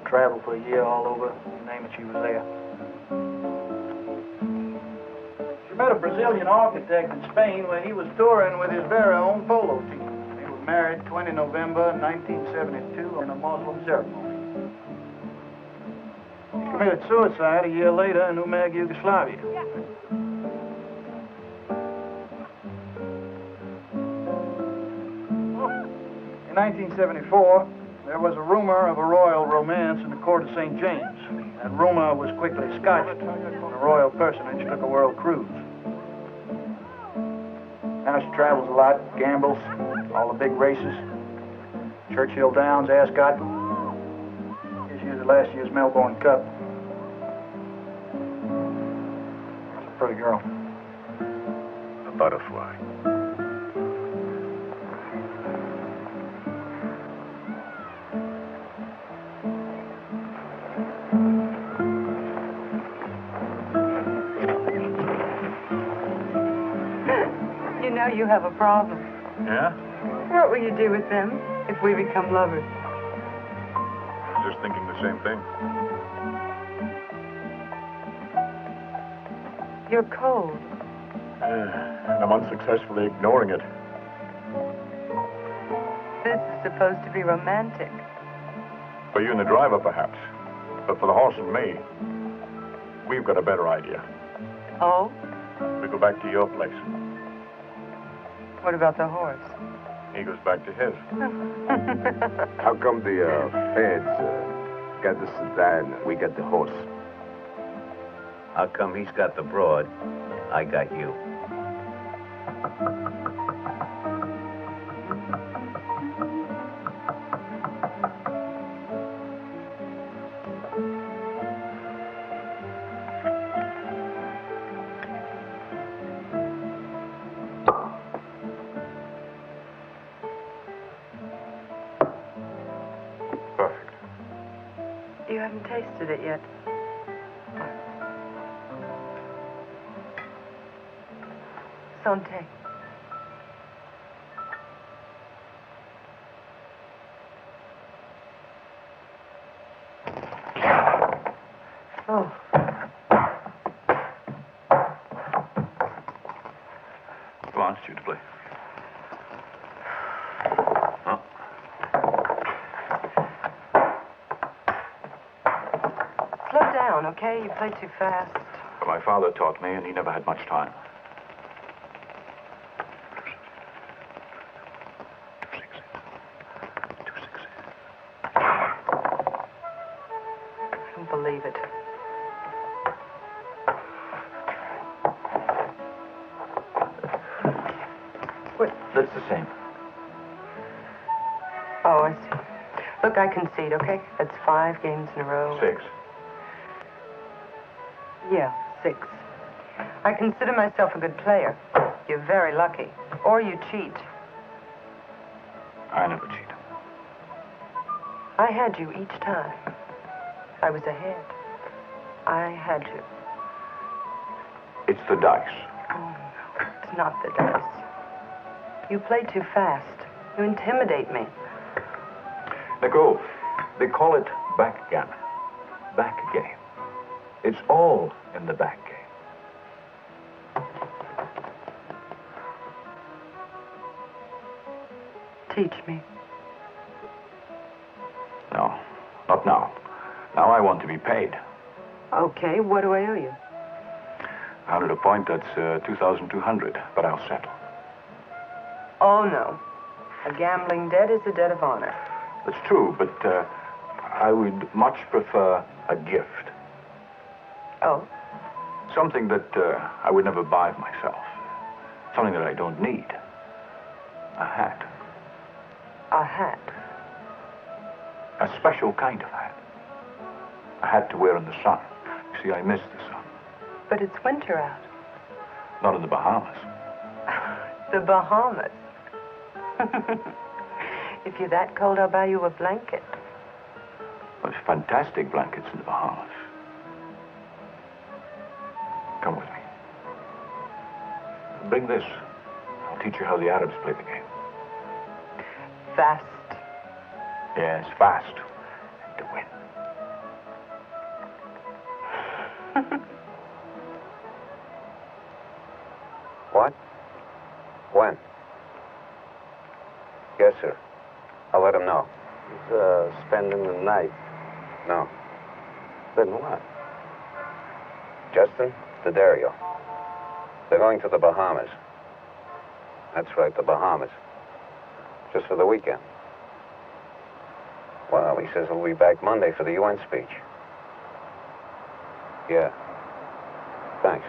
Traveled for a year all over. You name it, she was there. She met a Brazilian architect in Spain where he was touring with his very own polo team. They were married 20 November 1972 in a Muslim ceremony. He committed suicide a year later in Umag, Yugoslavia. In 1974, there was a rumor of a royal romance in the court of St. James. That rumor was quickly scotched when a royal personage took a world cruise. Now she travels a lot, gambles, all the big races. Churchill Downs, Ascot. This year's the last year's Melbourne Cup. That's a pretty girl. A butterfly. You have a problem. Yeah? What will you do with them if we become lovers? Just thinking the same thing. You're cold. And I'm unsuccessfully ignoring it. This is supposed to be romantic. For you and the driver, perhaps. But for the horse and me, we've got a better idea. Oh? We go back to your place. What about the horse? He goes back to his. How come the feds got the sedan, we got the horse? How come he's got the broad, I got you? You haven't tasted it yet. Santé. Oh. Come on, shoot to play. Slow down, okay? You play too fast. But my father taught me, and he never had much time. I don't believe it. What? That's the same. Oh, I see. Look, I concede, okay? That's 5 games in a row. 6. Yeah, 6. I consider myself a good player. You're very lucky. Or you cheat. I never cheat. I had you each time. I was ahead. I had you. It's the dice. Oh, no, it's not the dice. You play too fast. You intimidate me. Nicole, they call it backgammon. Back game. It's all in the back game. Teach me. No, not now. Now I want to be paid. Okay, what do I owe you? 100 a point, that's 2,200, but I'll settle. Oh, no. A gambling debt is a debt of honor. That's true, but I would much prefer a gift. Oh? Something that I would never buy myself. Something that I don't need. A hat. A hat? A special kind of hat. A hat to wear in the sun. You see, I miss the sun. But it's winter out. Not in the Bahamas. The Bahamas? If you're that cold, I'll buy you a blanket. There's fantastic blankets in the Bahamas. Come with me. Bring this. I'll teach you how the Arabs play the game. Fast. Yes, fast. And to win. What? When? Yes, sir. I'll let him know. He's spending the night. No. Then what? Justin, to Dario. They're going to the Bahamas. That's right, the Bahamas. Just for the weekend. Well, he says he'll be back Monday for the UN speech. Yeah. Thanks.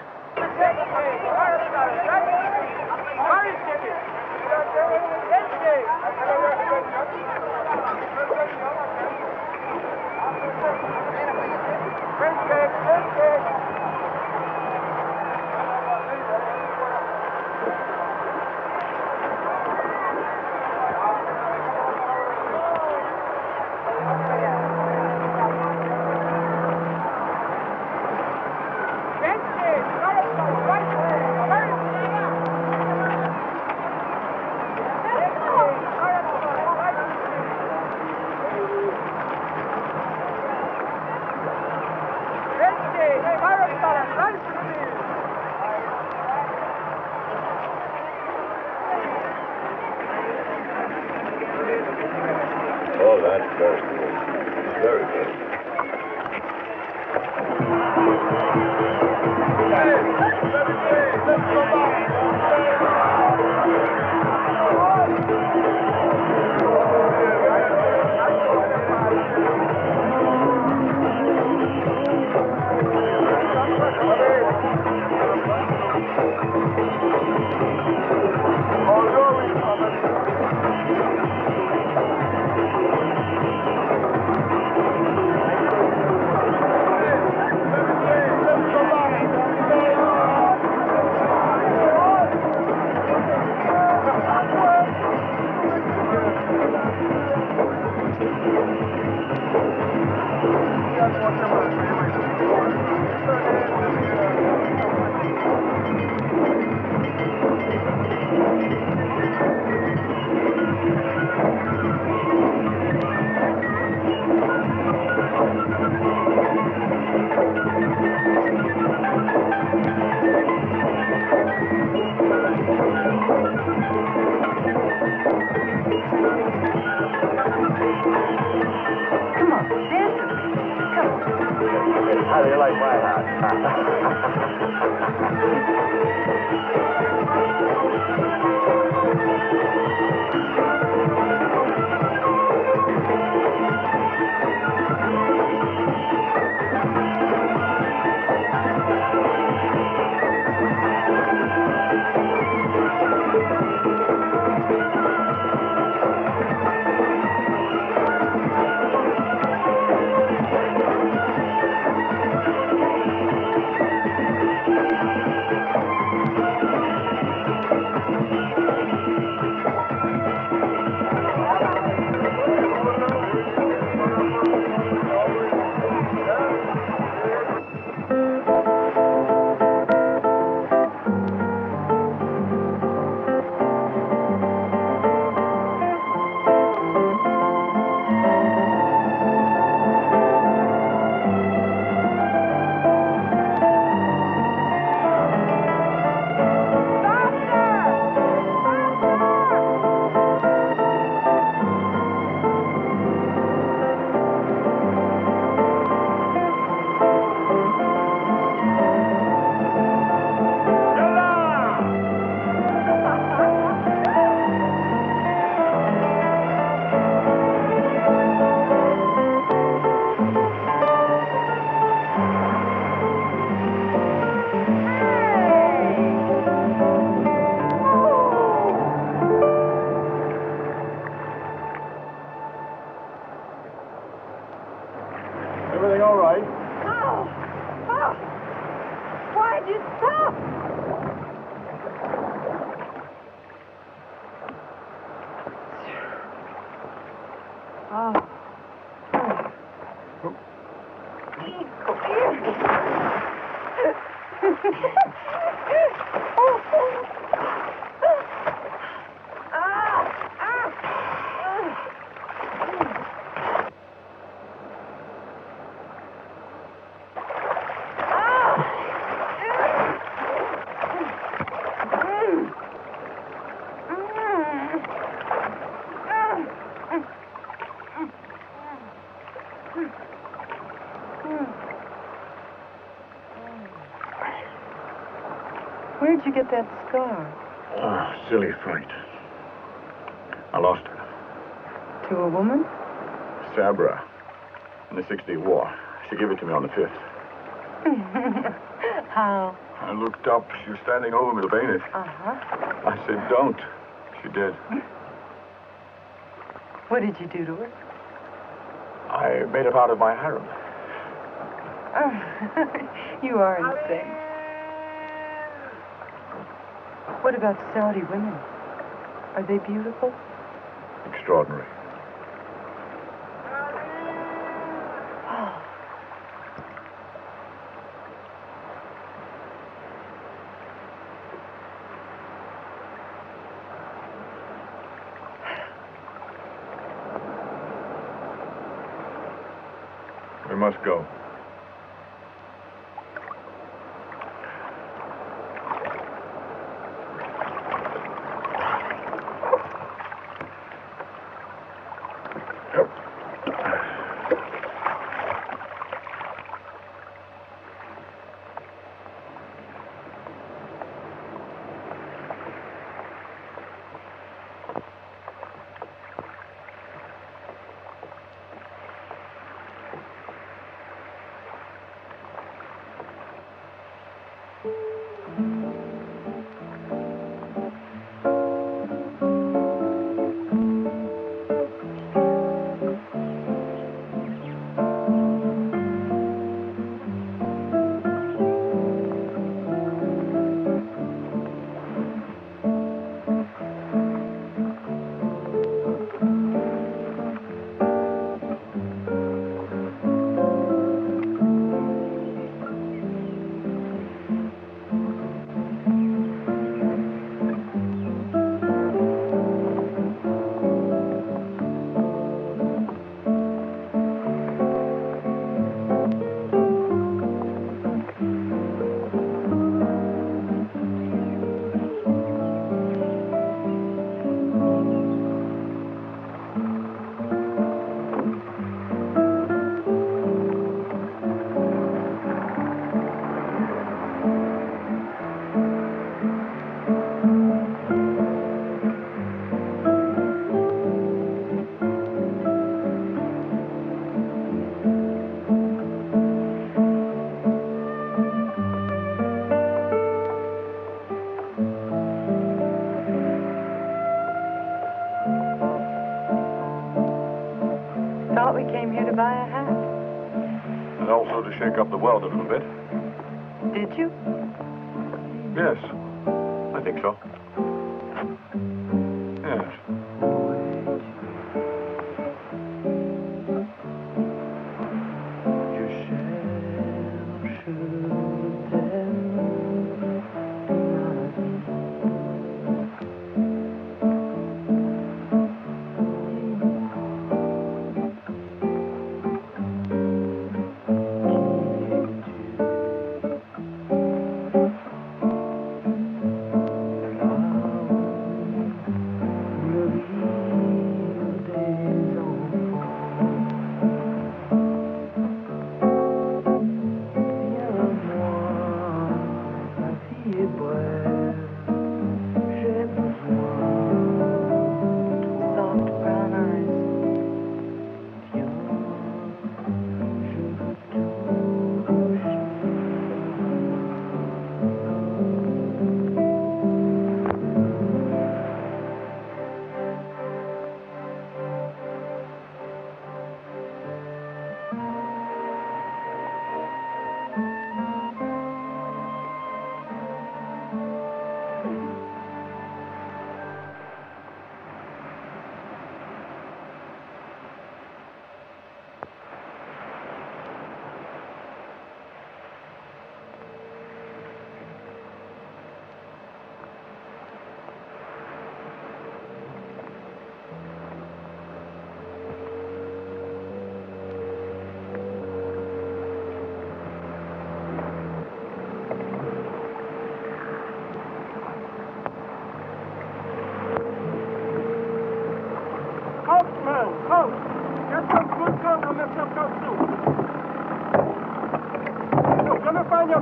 Oh, that's very good. Very good. How do you like my hat? Where'd you get that scar? Ah, silly fight. I lost her. To a woman? Sabra. In the 60 War. She gave it to me on the 5th. How? I looked up. She was standing over me, the bayonet. Uh-huh. I said, don't. She did. What did you do to her? I made her part of my harem. You are insane. What about Saudi women? Are they beautiful? Extraordinary. We must go. Thought we came here to buy a hat. And also to shake up the world a little bit. Did you? Yes, I think so. Yes.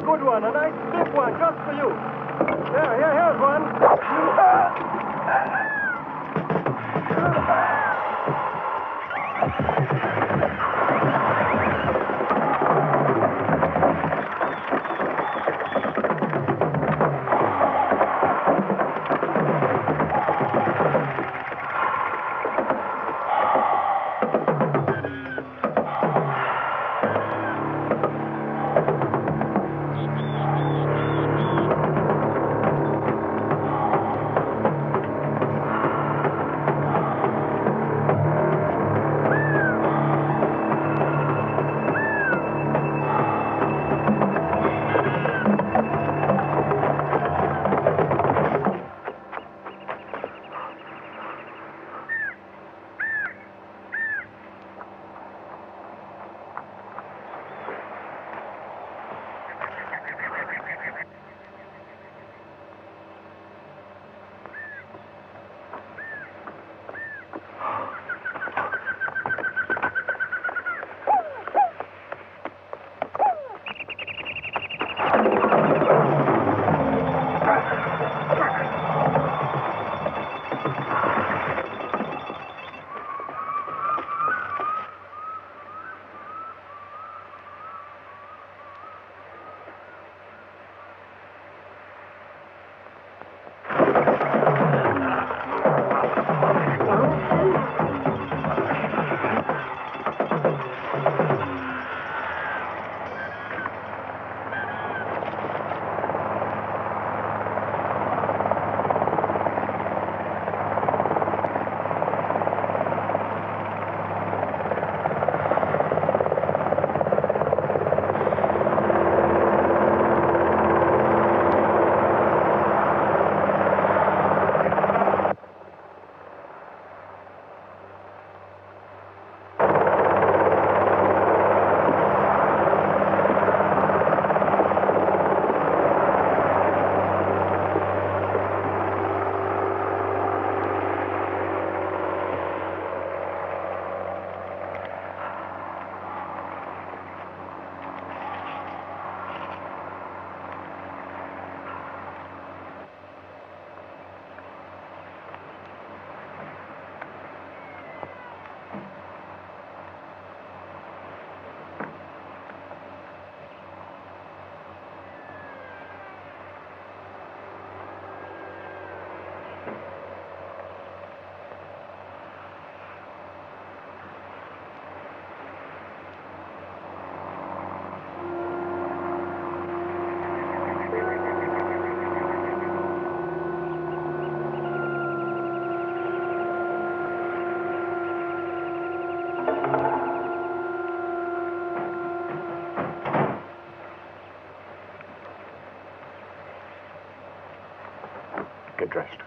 Good one, a nice big one, just for you. Here's one. Get dressed.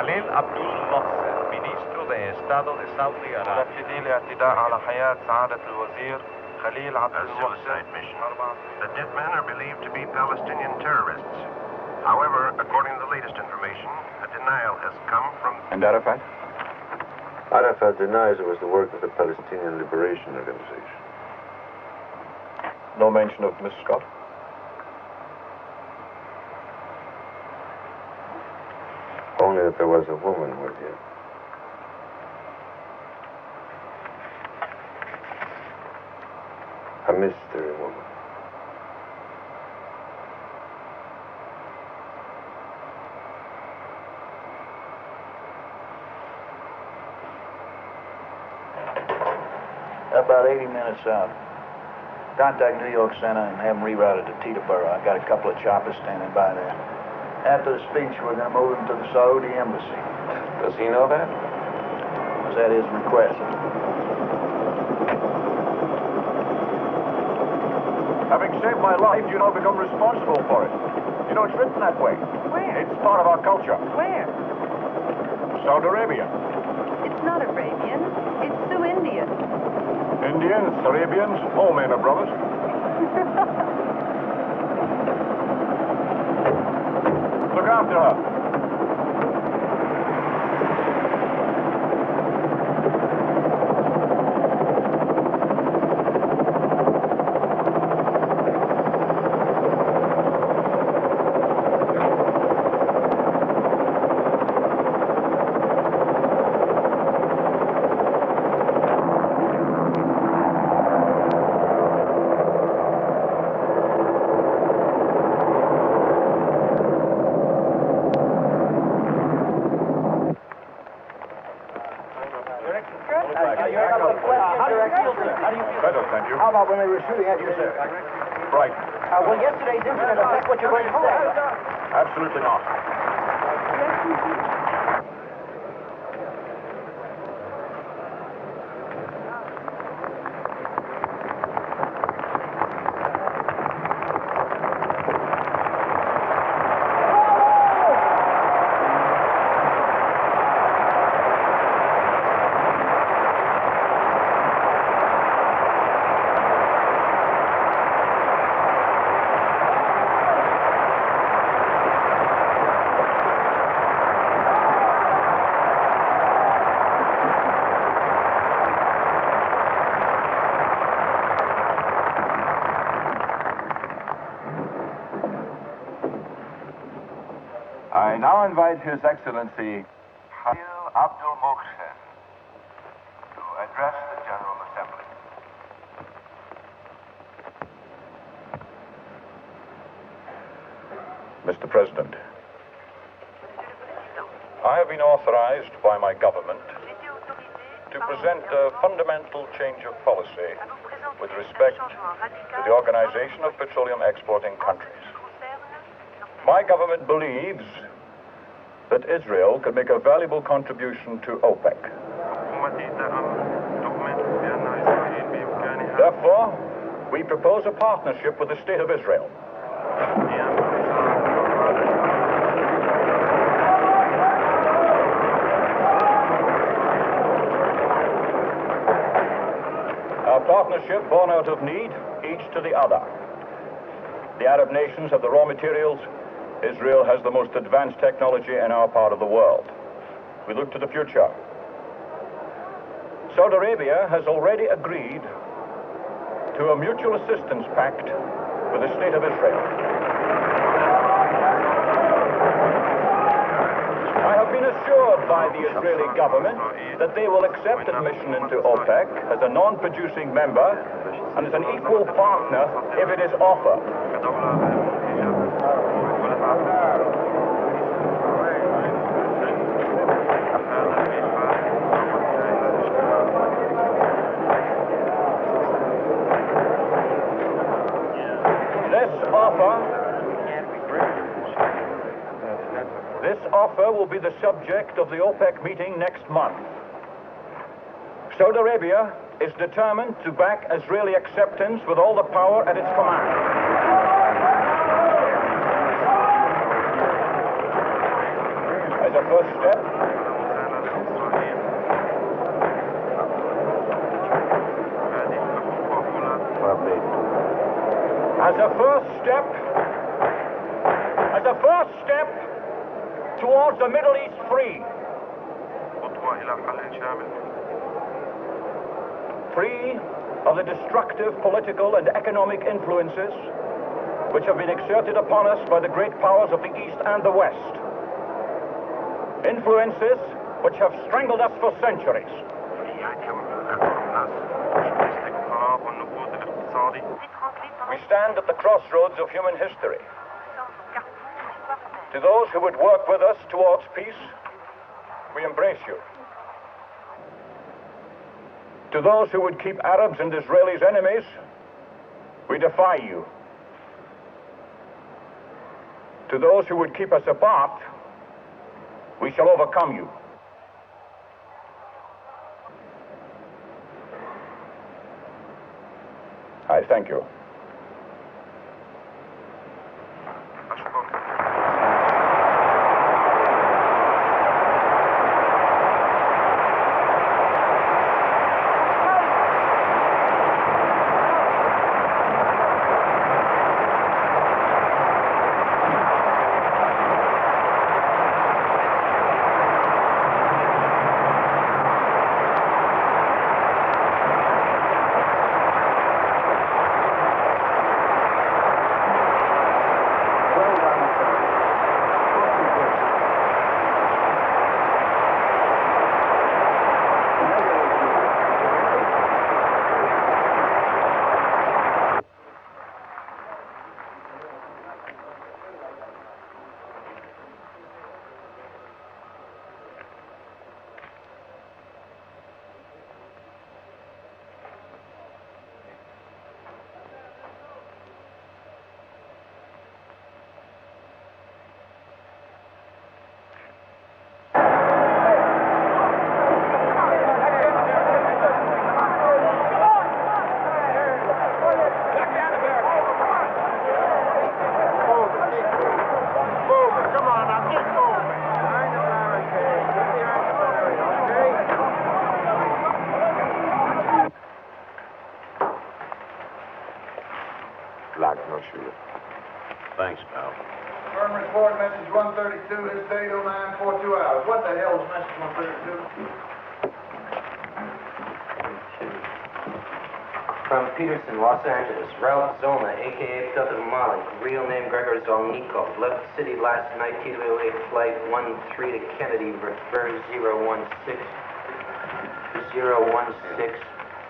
Khalil Abdul Mohsen, Ministro de Estado de Saudi Arabia. A suicide mission. The dead men are believed to be Palestinian terrorists. However, according to the latest information, a denial has come from... And Arafat? Arafat denies it was the work of the Palestinian Liberation Organization. No mention of Miss Scott? Only that there was a woman with you. A mystery woman. About 80 minutes out. Contact New York Center and have them rerouted to Teterboro. I got a couple of choppers standing by there. After the speech, we're going to move him to the Saudi embassy. Does he know that? Was that his request? Having saved my life, you now become responsible for it. You know, it's written that way. Where? It's part of our culture. Where? Saudi Arabia. It's not Arabian. It's Sioux Indian. Indians, Arabians, all men are brothers. Look after her. How about when they were shooting at you, sir? Right. Will yesterday's incident affect what you're going to say? Absolutely not. I now invite His Excellency Khalil Abdul Mohsen to address the General Assembly. Mr. President, I have been authorized by my government to present a fundamental change of policy with respect to the organization of petroleum exporting countries. My government believes that Israel can make a valuable contribution to OPEC. Therefore, we propose a partnership with the State of Israel. Our partnership born out of need, each to the other. The Arab nations have the raw materials. Israel has the most advanced technology in our part of the world. We look to the future. Saudi Arabia has already agreed to a mutual assistance pact with the State of Israel. I have been assured by the Israeli government that they will accept admission into OPEC as a non-producing member and as an equal partner if it is offered. This offer will be the subject of the OPEC meeting next month. Saudi Arabia is determined to back Israeli acceptance with all the power at its command. As a first step, as a first step towards the Middle East free. Free of the destructive political and economic influences which have been exerted upon us by the great powers of the East and the West. Influences which have strangled us for centuries. We stand at the crossroads of human history. To those who would work with us towards peace, we embrace you. To those who would keep Arabs and Israelis enemies, we defy you. To those who would keep us apart, we shall overcome you. I thank you. Thanks, pal. Firm report, message 132, this date 0942 hours. What the hell is message 132? From Peterson, Los Angeles, Ralph Zona, a.k.a. Pilot Malik, real name Gregor Zolnikov, left the city last night, T208 flight 13 to Kennedy, return 016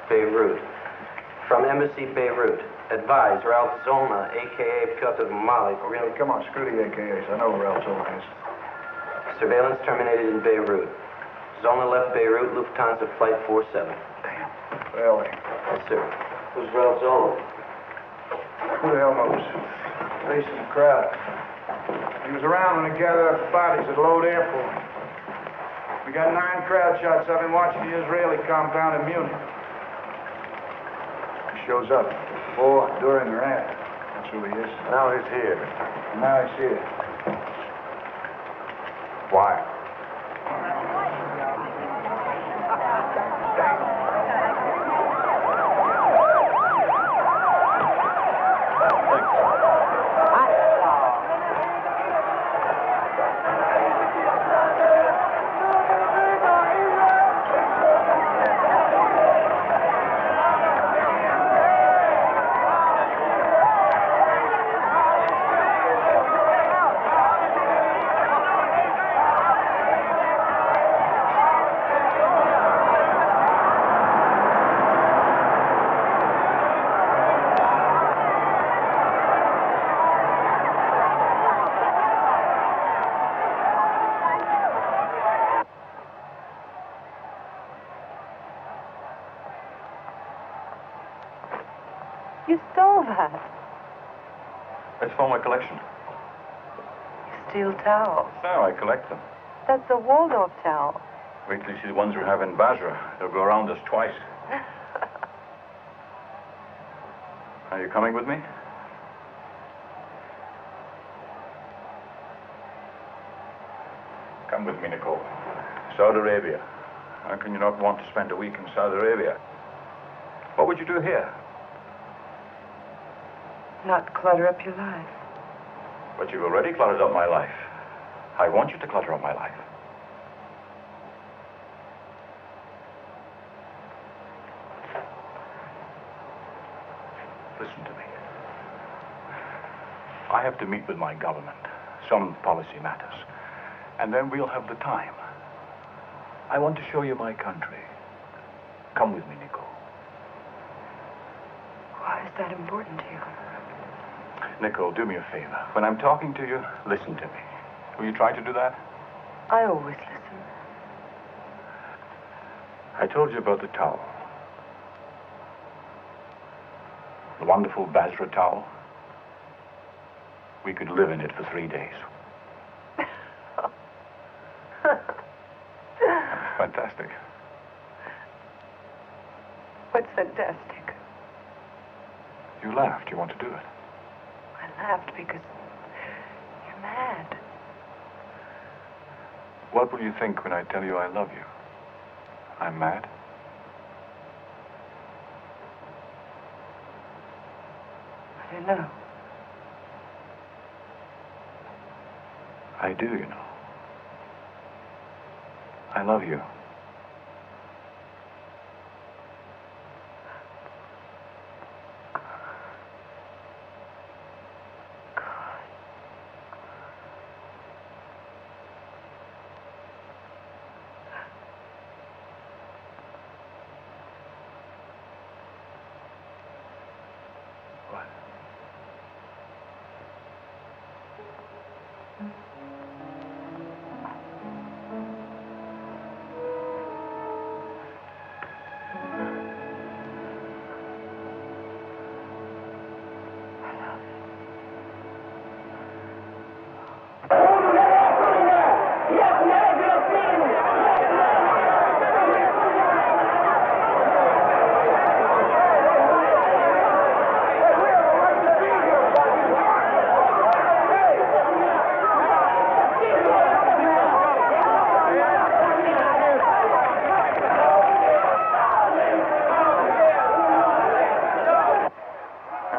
Beirut. From Embassy, Beirut. Advise, Ralph Zolna, a.k.a. Piotr Malik. Really? Come on, screw the AKAs. I know who Ralph Zolna is. Surveillance terminated in Beirut. Zolna left Beirut, Lufthansa Flight 47. Damn. Really? Yes, sir. Who's Ralph Zolna? Who the hell knows? Facing the crowd. He was around when they gathered up the bodies at Lode Airport. We got 9 crowd shots of him watching the Israeli compound in Munich. He shows up. Before, during, or after. That's who he is. Now he's here. Now he's here. Why? You stole that. It's for my collection. You steal towels. No, I collect them. That's a Waldorf towel. Wait till you see the ones we have in Basra. They'll go around us twice. Are you coming with me? Come Come with me, Nicole. Saudi Arabia. How can you not want to spend a week in Saudi Arabia? What would you do here? Not clutter up your life. But you've already cluttered up my life. I want you to clutter up my life. Listen to me. I have to meet with my government. Some policy matters. And then we'll have the time. I want to show you my country. Come with me, Nicole. Why is that important to you? Nicole, do me a favor. When I'm talking to you, listen to me. Will you try to do that? I always listen. I told you about the towel. The wonderful Basra towel. We could live in it for 3 days. Fantastic. What's fantastic? You laughed. You want to do it. I laughed because you're mad. What will you think when I tell you I love you? I'm mad? I don't know. I do, you know. I love you.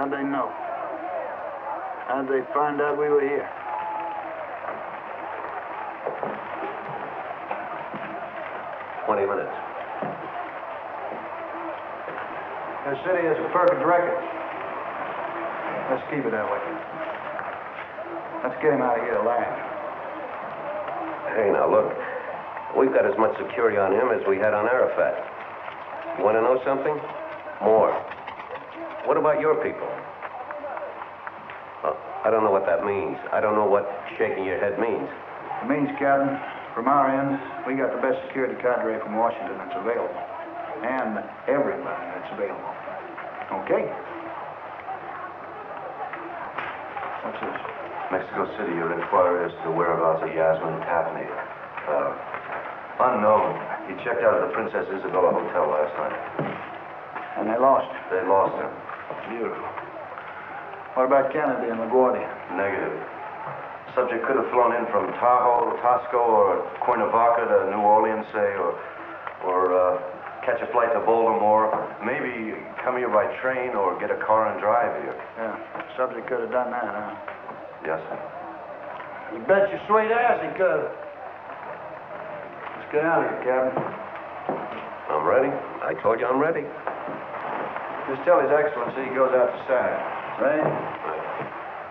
How'd they know? How'd they find out we were here? Minutes. The city has a perfect record. Let's keep it that way. Let's get him out of here alive. Hey, now look. We've got as much security on him as we had on Arafat. You want to know something? More. What about your people? I don't know what that means. I don't know what shaking your head means. It means, Captain, from our end, we got the best security cadre from Washington that's available. And everybody that's available. Okay? What's this? Mexico City, your inquiry as to the whereabouts of Yasmin Tapney. Unknown. He checked out of the Princess Isabella Hotel last night. And they lost her? They lost her. Beautiful. What about Kennedy and LaGuardia? Negative. Subject could have flown in from Tahoe, Tosco, or Cuernavaca to New Orleans, say, or catch a flight to Baltimore. Maybe come here by train or get a car and drive here. Yeah, subject could have done that, huh? Yes, sir. You bet your sweet ass he could have. Let's get out of here, Captain. I'm ready. I told you I'm ready. Just tell His Excellency he goes out to SAD. Right?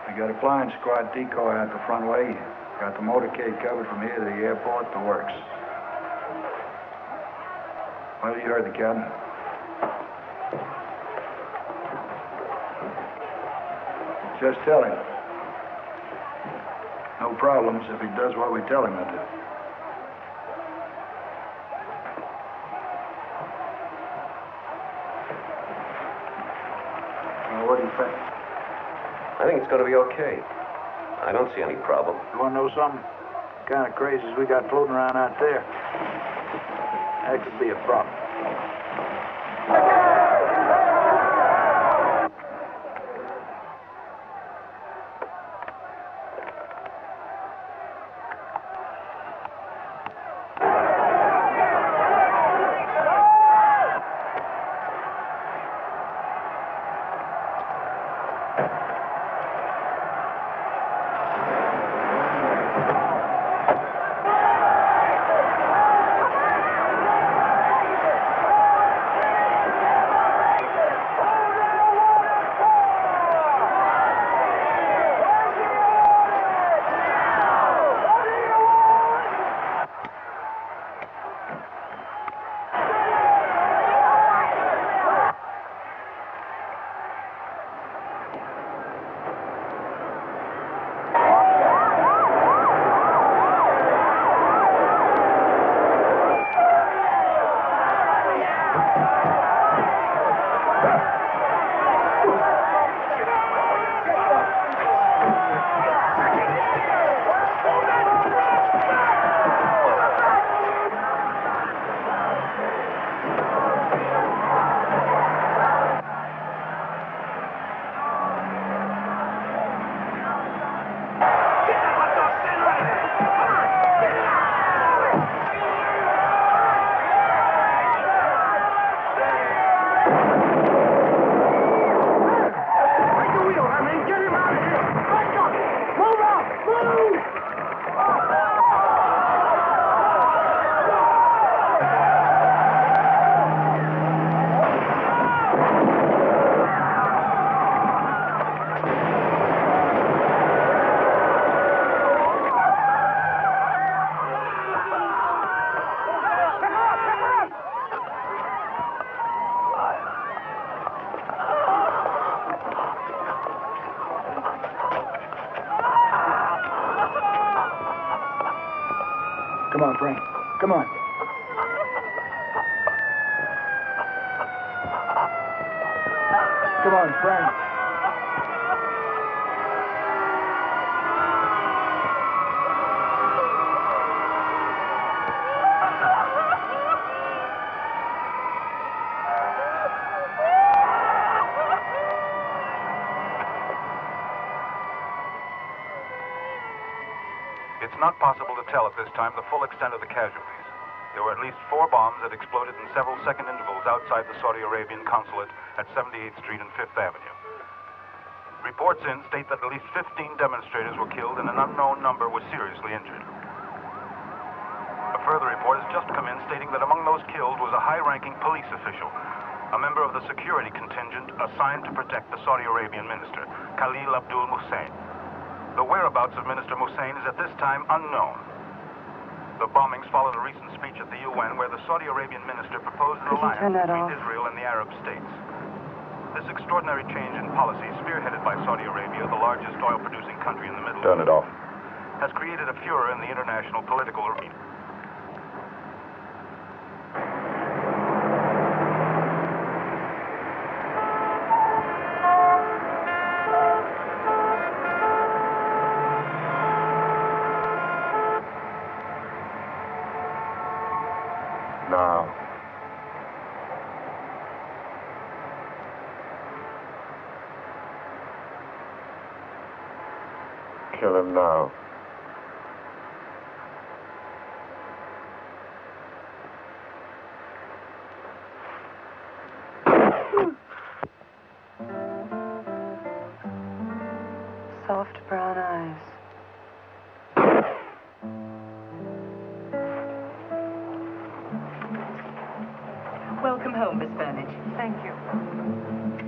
We got a flying squad decoy out the front way. Got the motorcade covered from here to the airport. The works. Well, you heard the captain. Just tell him. No problems if he does what we tell him to do. Well, what do you think? I think it's going to be okay. I don't see any problem. You want to know something? The kind of crazies we got floating around out there. That could be a problem. Come on, Frank. Come on. Come on, Frank. It's not possible to tell at this time the full extent of the casualties. There were at least 4 bombs that exploded in several second intervals outside the Saudi Arabian consulate at 78th Street and 5th Avenue. Reports in state that at least 15 demonstrators were killed and an unknown number was seriously injured. A further report has just come in stating that among those killed was a high-ranking police official, a member of the security contingent assigned to protect the Saudi Arabian minister, Khalil Abdul Hussein. The whereabouts of Minister Hussein is at this time unknown. The bombings followed a recent speech at the UN where the Saudi Arabian minister proposed an alliance between Israel and the Arab states. This extraordinary change in policy, spearheaded by Saudi Arabia, the largest oil-producing country in the Middle East, Turn it off. has created a furor in the international political arena. Now. Kill him now. Soft brown eyes. Welcome home, Miss Burnett. Thank you.